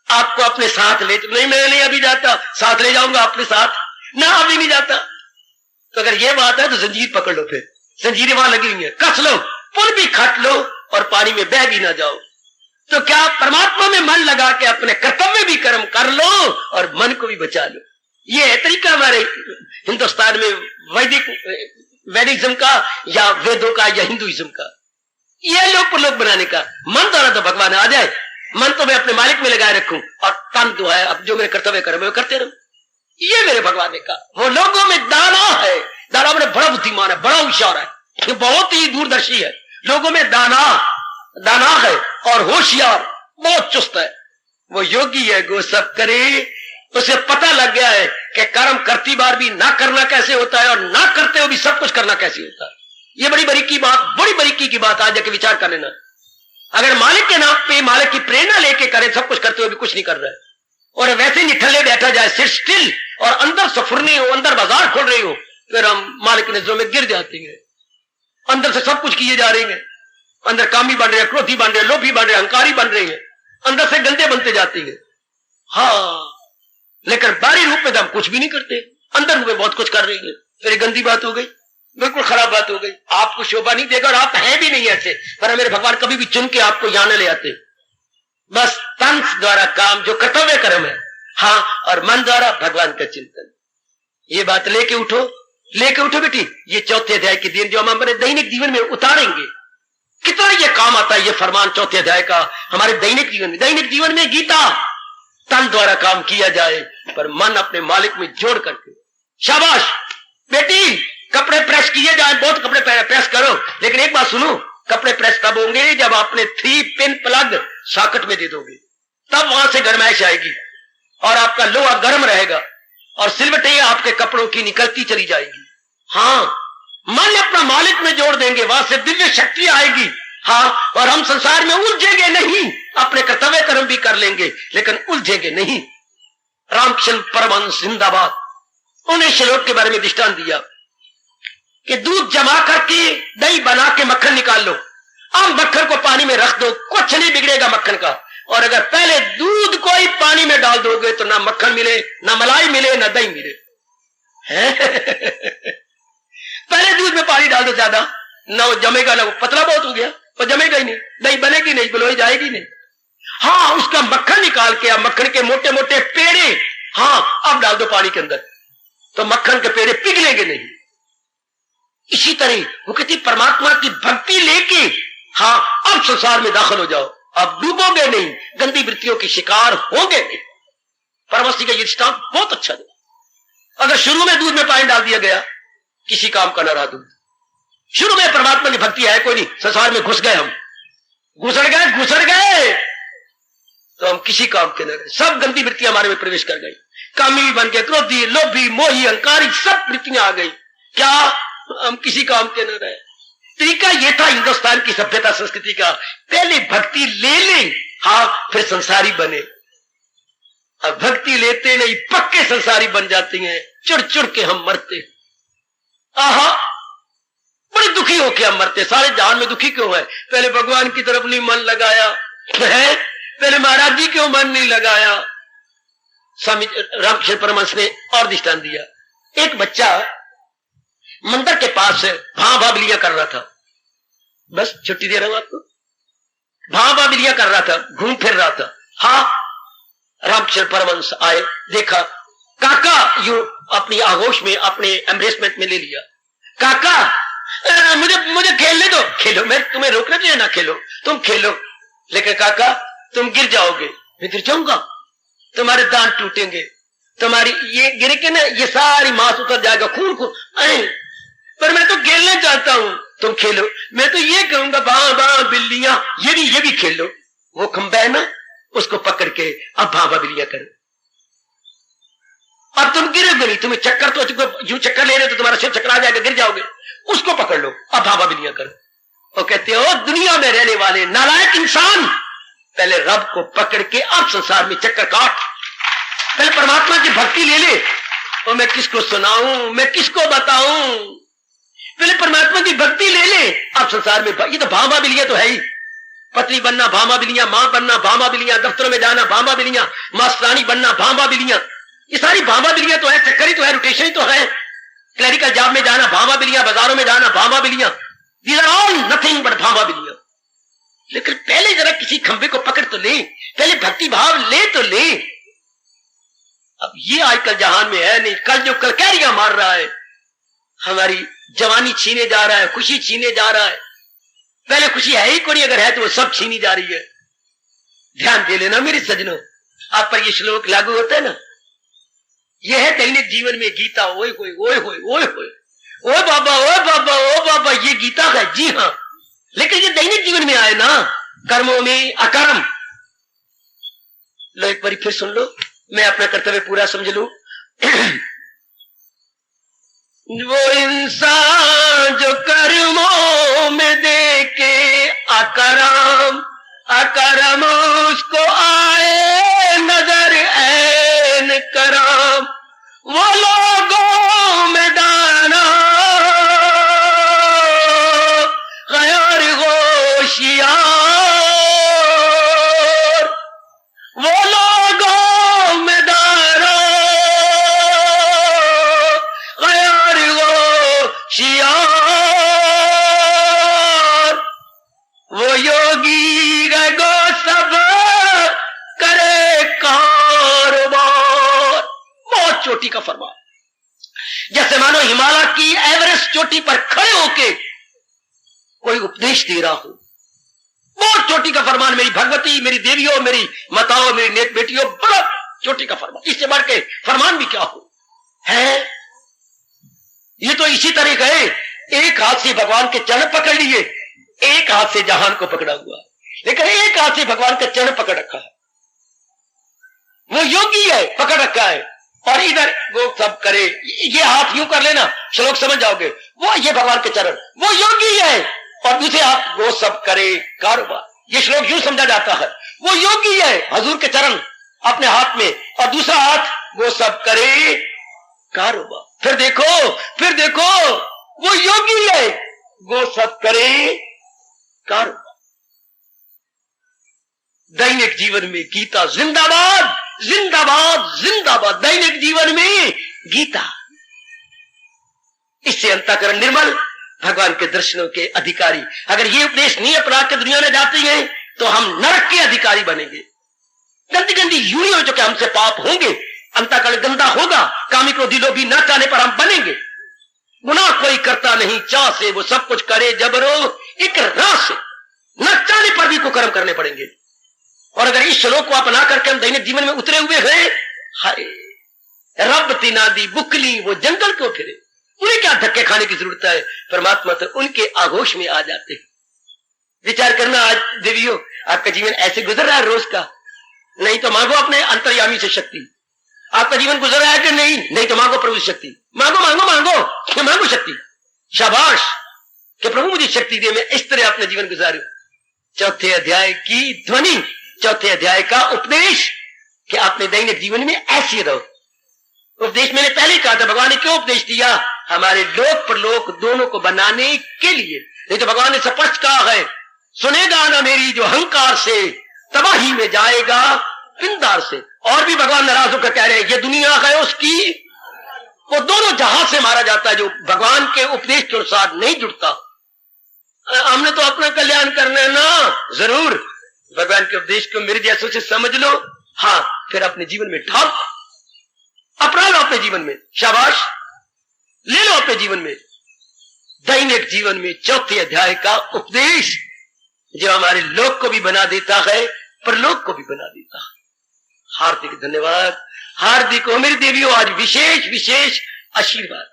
आपको अपने साथ ले, नहीं मैं नहीं अभी जाता, साथ ले जाऊंगा अपने साथ ना, अभी नहीं जाता। तो अगर ये बात है तो जंजीर पकड़ लो, फिर जंजीरें वहां लगी हुई है, कस लो, पुल भी खट लो और पानी में बह भी ना जाओ। तो क्या परमात्मा में मन लगा के अपने कर्तव्य भी कर्म कर लो और मन को भी बचा लो। ये है तरीका हमारे हिंदुस्तान में वैदिज्म का या वेदों का या हिंदुइज्म का, ये लोग बनाने का। मन द्वारा तो भगवान आ जाए, मन तो मैं अपने मालिक में लगाए रखूं और तन तो है अब जो मेरे कर्तव्य कर्म मैं करते रहूं, ये मेरे भगवान ने कहा। वो लोगों में दाना है, दाना मैंने बड़ा बुद्धिमान है, बड़ा होशियार है, बहुत ही दूरदर्शी है। लोगों में दाना है और होशियार, बहुत चुस्त है। वो योगी है, वो सब करे, उसे पता लग गया है कि कर्म करती बार भी ना करना कैसे होता है और ना करते हुए भी सब कुछ करना कैसे होता है। ये बड़ी बारीकी बात, बड़ी बारीकी की बात आज जाके विचार कर लेना। अगर मालिक के नाम पे मालिक की प्रेरणा लेके करे, सब कुछ करते हुए भी कुछ नहीं कर रहा है, और वैसे निठल्ले बैठा जाए सिर स्टिल और अंदर सफुरनी हो, अंदर बाजार खोल रही हो, फिर हम मालिक की नजरों में गिर जाते हैं। अंदर से सब कुछ किए जा रहे हैं, अंदर कामी बन रहे हैं, क्रोधी बन रहे हैं, लोभी बन रहे हैं, अहंकारी बन रहे हैं, अंदर से गंदे बनते जाते हैं। हाँ, लेकिन बाहरी रूप में तो हम कुछ भी नहीं करते, अंदर में बहुत कुछ कर रही है। फिर गंदी बात हो गई, बिल्कुल खराब बात हो गई। आपको शोभा नहीं देगा और आप हैं भी नहीं ऐसे, पर मेरे भगवान कभी भी चुन के आपको यहां न ले आते। बस तन द्वारा काम जो कर्तव्य कर्म है, हाँ, और मन द्वारा भगवान का चिंतन। ये बात लेके उठो बेटी। ये चौथे अध्याय के दिन जो हम हमारे दैनिक जीवन में उतारेंगे, कितना ये काम आता है ये फरमान चौथे अध्याय का हमारे दैनिक जीवन में। गीता तन द्वारा काम किया जाए पर मन अपने मालिक में जोड़ करके। शाबाश बेटी, कपड़े प्रेस किए जाए, बहुत कपड़े प्रेस करो, लेकिन एक बात सुनो, कपड़े प्रेस तब होंगे जब आपने 3 पिन प्लग सॉकेट में दे दोगे, तब वहां से गर्माइश आएगी और आपका लोहा गर्म रहेगा और सिलवटें आपके कपड़ों की निकलती चली जाएगी। हाँ, मन अपना मालिक में जोड़ देंगे, वहां से दिव्य शक्ति आएगी। हाँ, और हम संसार में उलझेंगे नहीं, अपने कर्तव्य कर्म भी कर लेंगे लेकिन उलझेंगे नहीं। रामकृष्ण परमहंस जिंदाबाद। उन्हें श्लोक के बारे में दृष्टांत दिया कि दूध जमा करके दही बना के मक्खन निकाल लो, अब मक्खन को पानी में रख दो, कुछ नहीं बिगड़ेगा मक्खन का। और अगर पहले दूध को ही पानी में डाल दोगे तो ना मक्खन मिले, ना मलाई मिले, ना दही मिले। पहले दूध में पानी डाल दो ज्यादा, ना वो जमेगा, ना वो पतला बहुत हो गया, वो जमेगा ही नहीं, दही बनेगी नहीं, बलोई जाएगी नहीं। हाँ, उसका मक्खन निकाल के, अब मक्खन के मोटे मोटे पेड़े, हाँ अब डाल दो पानी के अंदर तो मक्खन के पेड़े पिघलेंगे नहीं। इसी तरह वो कहती परमात्मा की भक्ति लेके, हाँ अब संसार में दाखिल हो जाओ, अब डूबोगे नहीं, गंदी वृत्तियों के शिकार होंगे नहीं। परमहंस जी का ये दृष्टांत बहुत अच्छा है। अगर शुरू में दूध में पानी डाल दिया गया, किसी काम का न रहा दूध। शुरू में परमात्मा की भक्ति है कोई नहीं, संसार में घुस गए, हम घुसड़ गए तो हम किसी काम के न रहे। सब गंदी वृत्तियां हमारे में प्रवेश कर गई, कामी भी बन गए, क्रोधी, लोभी, मोही, अहंकारी, सब वृत्तियां आ गई। क्या हम किसी काम के न रहे। तरीका यह था हिंदुस्तान की सभ्यता संस्कृति का, पहले भक्ति ले लें, हाँ फिर संसारी बने। अब भक्ति लेते नहीं, पक्के संसारी बन जाती हैं, चुड़ चुड़ के हम मरते। आहा, बड़े दुखी होके हम मरते। सारे जहान में दुखी क्यों है? पहले भगवान की तरफ नहीं मन लगाया है, पहले महाराज जी क्यों मन नहीं लगाया। स्वामी रामकृष्ण परमहंस ने और दृष्टांत दिया। एक बच्चा मंदिर के पास भां बिलियां कर रहा था, बस छुट्टी दे रहा हूं आपको, भां बिलियां कर रहा था, घूम फिर रहा था। हाँ, रामकृष्ण परमहंस आए, देखा, काका यू अपनी आगोश में, अपने एम्ब्रेसमेंट में ले लिया। काका मुझे खेलने दो। खेलो, मैं तुम्हें रोकना चाहिए ना, खेलो, तुम खेलो, लेकिन काका तुम गिर जाओगे। मैं गिर जाऊंगा? तुम्हारे दांत टूटेंगे, तुम्हारी ये गिर के ना ये सारी मांस उतर जाएगा, खून पर मैं तो खेलना चाहता हूं। तुम खेलो, मैं तो ये कहूंगा भां बिल्लियां, ये भी खेल लो। वो खंबा है ना, उसको पकड़ के अब भां बिल्लियां करो। अब तुम गिरोगे नहीं, तुम्हें चक्कर तो यूं चक्कर ले रहे तो तुम्हारा सिर चक्कर आ जाएगा, गिर जाओगे। उसको पकड़ लो, अब भां बिल्लियां करो। वो कहते हो दुनिया में रहने वाले नालायक इंसान, पहले रब को पकड़ के अब संसार में चक्कर काट, पहले परमात्मा की भक्ति ले ले। और मैं किसको सुनाऊं, मैं किसको बताऊं? पहले परमात्मा की भक्ति ले ले, अब संसार में ये तो भामा बिलियां तो है ही। पत्नी बनना भामा बिलियां, मां बनना भामा बिलियां, दफ्तरों में जाना भामा बिलियां, मास्टरानी बनना भामा बिलियां, ये सारी भामा बिलियां तो है, चक्कर ही तो है, रोटेशन ही तो है। क्लरिकल जॉब में जाना भामा बिलियां, बाजारों में जाना भामा बिलियां, these are all nothing but भामा बिलियां। लेकिन पहले जरा किसी खंबे को पकड़ तो ले, पहले भक्ति भाव ले तो ले। अब ये आजकल जहान में है नहीं, कल जो कलकैरियां मार रहा है, हमारी जवानी छीने जा रहा है, खुशी छीने जा रहा है। पहले खुशी है ही कोई, अगर है तो वो सब छीनी जा रही है। ध्यान दे लेना मेरे सजनों, आप पर ये श्लोक लागू होता है ना। ये है दैनिक जीवन में गीता। ओए होए ओए होए ओए होए, ओ बाबा ओ बाबा ओ बाबा, ये गीता है, जी हाँ। लेकिन ये दैनिक जीवन में आए ना, कर्मों में अकर्म। लो एक बार फिर सुन लो, मैं अपना कर्तव्य पूरा समझ लू। वो इंसान जो कर्मों में देखे अकरम, अकरम उसको आए नजर ऐन करम, वो लोगों में दाना गैर होशियार, वो लोगों में दाना गैर होशियार, वो योगी गो सब करे कारोबार। बहुत चोटी का फरमान, जैसे मानो हिमालय की एवरेस्ट चोटी पर खड़े होके कोई उपदेश दे रहा हो। बहुत चोटी का फरमान, मेरी भगवती, मेरी देवियों, मेरी माताओं, मेरी नेक बेटियों, बड़ा चोटी का फरमान। इससे बढ़ के फरमान भी क्या हो है। ये तो इसी तरह गए, एक हाथ से भगवान के चरण पकड़ लिए, एक हाथ से जहान को पकड़ा हुआ, लेकिन एक हाथ से भगवान का चरण पकड़ रखा है। वो योगी है, पकड़ रखा है, और इधर वो सब करे, ये हाथ यूं कर लेना, श्लोक समझ जाओगे। वो ये भगवान के चरण, वो योगी है, और दूसरे हाथ वो सब करे कारोबार। ये श्लोक यूं समझा जाता है, वो योगी है, हजूर के चरण अपने हाथ में, और दूसरा हाथ वो सब करे कारोबार। फिर देखो वो योगी है, वो सब करे कारोबार। दैनिक जीवन में गीता जिंदाबाद जिंदाबाद जिंदाबाद, दैनिक जीवन में गीता। इससे अंतःकरण निर्मल, भगवान के दर्शनों के अधिकारी। अगर ये उपदेश नहीं अपना के दुनिया में जाती है तो हम नरक के अधिकारी बनेंगे। गंदी गंदी यूनियों जो कि हमसे पाप होंगे, अंतःकरण गंदा होगा, कामी क्रोधी लोभी न चाहने पर हम बनेंगे। गुनाह कोई करता नहीं चाह से, वो सब कुछ करे जबरो इकरार से, न चाहने पर भी कुकर्म करने पड़ेंगे। और अगर इस श्लोक को अपना करके हम दैनिक जीवन में उतरे हुए हैं, हाय रब तिनादी बुकली, वो जंगल क्यों फिरे, उन्हें क्या धक्के खाने की जरूरत है, परमात्मा तो उनके आगोश में आ जाते हैं। विचार करना आज देवियों, आपका जीवन ऐसे गुजर रहा है रोज का? नहीं तो मांगो अपने अंतर्यामी से शक्ति। आपका जीवन गुजर रहा है कि नहीं तो मांगो प्रभु से शक्ति। मांगो मांगो मांगो मांगो शक्ति। शाबाश कि प्रभु मुझे शक्ति दे, मैं इस तरह अपना जीवन गुजारूं। चौथे अध्याय की ध्वनि, चौथे अध्याय का उपदेश कि आपने दैनिक जीवन में ऐसे रहो। उपदेश मैंने पहले कहा था, भगवान ने क्यों उपदेश दिया? हमारे लोक परलोक दोनों को बनाने के लिए। नहीं तो भगवान ने स्पष्ट कहा है, सुनेगा ना मेरी जो अहंकार से, तबाही में जाएगा पिंदार से। और भी भगवान नाराज होकर कह रहे हैं, ये दुनिया है उसकी, वो दोनों जहां से मारा जाता है जो भगवान के उपदेश के अनुसार नहीं जुड़ता। हमने तो अपना कल्याण करना है ना, जरूर भगवान के उपदेश को मेरे जैसों से समझ लो, हाँ फिर अपने जीवन में ढाल, अपना लो अपने जीवन में, शाबाश ले लो अपने जीवन में। दैनिक जीवन में चौथे अध्याय का उपदेश जो हमारे लोक को भी बना देता है, परलोक को भी बना देता है। हार्दिक धन्यवाद, हार्दिक हो मेरी देवियों, आज विशेष विशेष आशीर्वाद।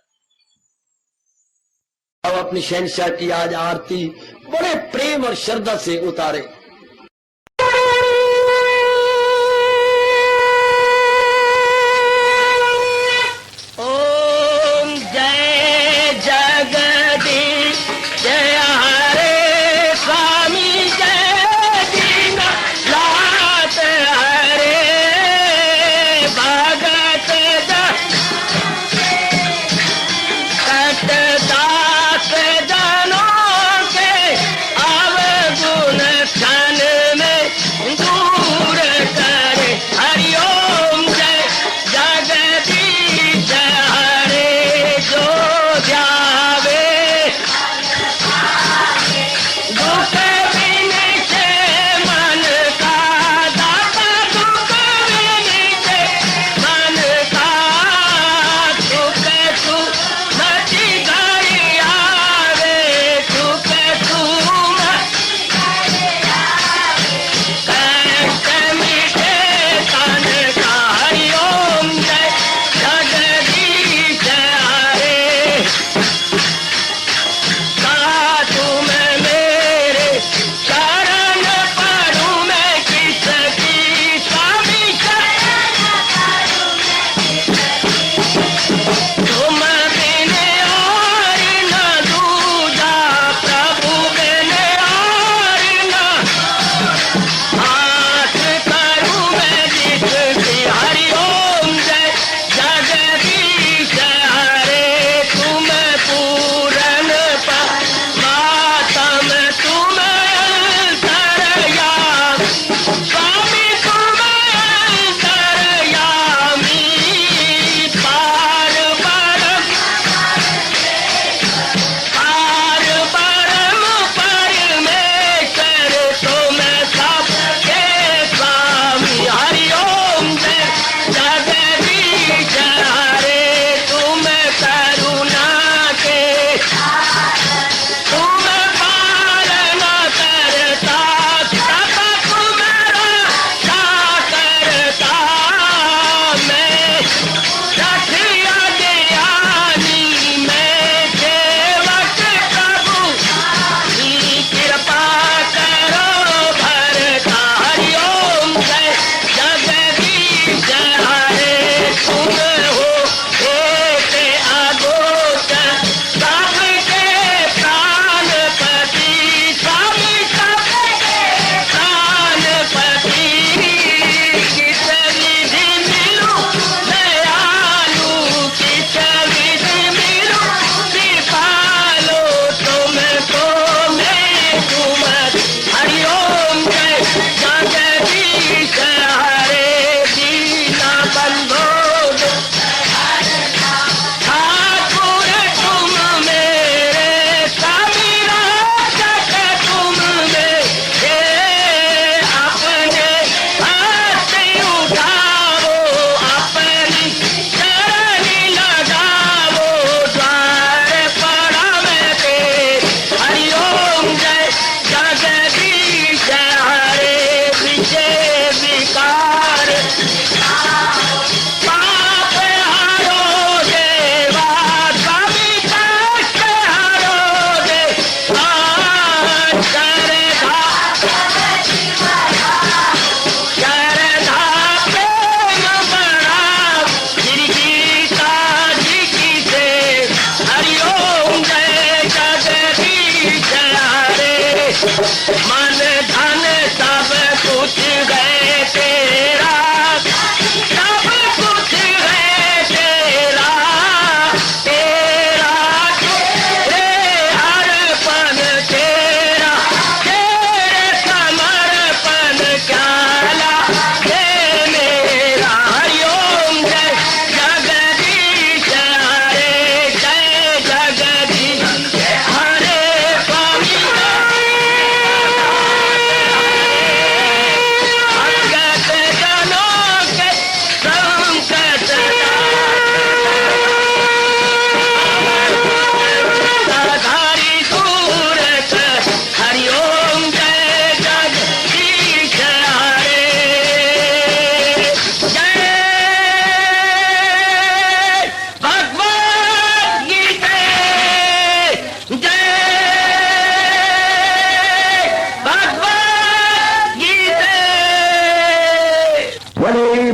अब अपनी शहंशाह की आज आरती बड़े प्रेम और श्रद्धा से उतारे। ओम जय जगदीश जय हरे स्वामी, जय दीना लात हरे भगत दास जनों के अवगुण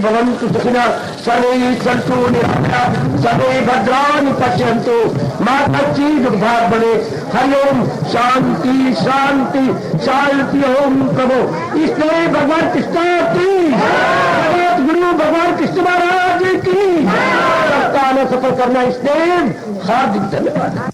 भवन्तु सुखिनः सर्वे सन्तु निरामयाः सर्वे भद्राणि पश्यन्तु मा कश्चित् दुर्भाग् भवेत्। हरि ओम शांति शांति शांति। ओम प्रभु इसलिए भगवान कृष्ण की जगत गुरु भगवान कृष्ण महाराज की सत्ता ने सफल करना इसलिए हार्दिक धन्यवाद।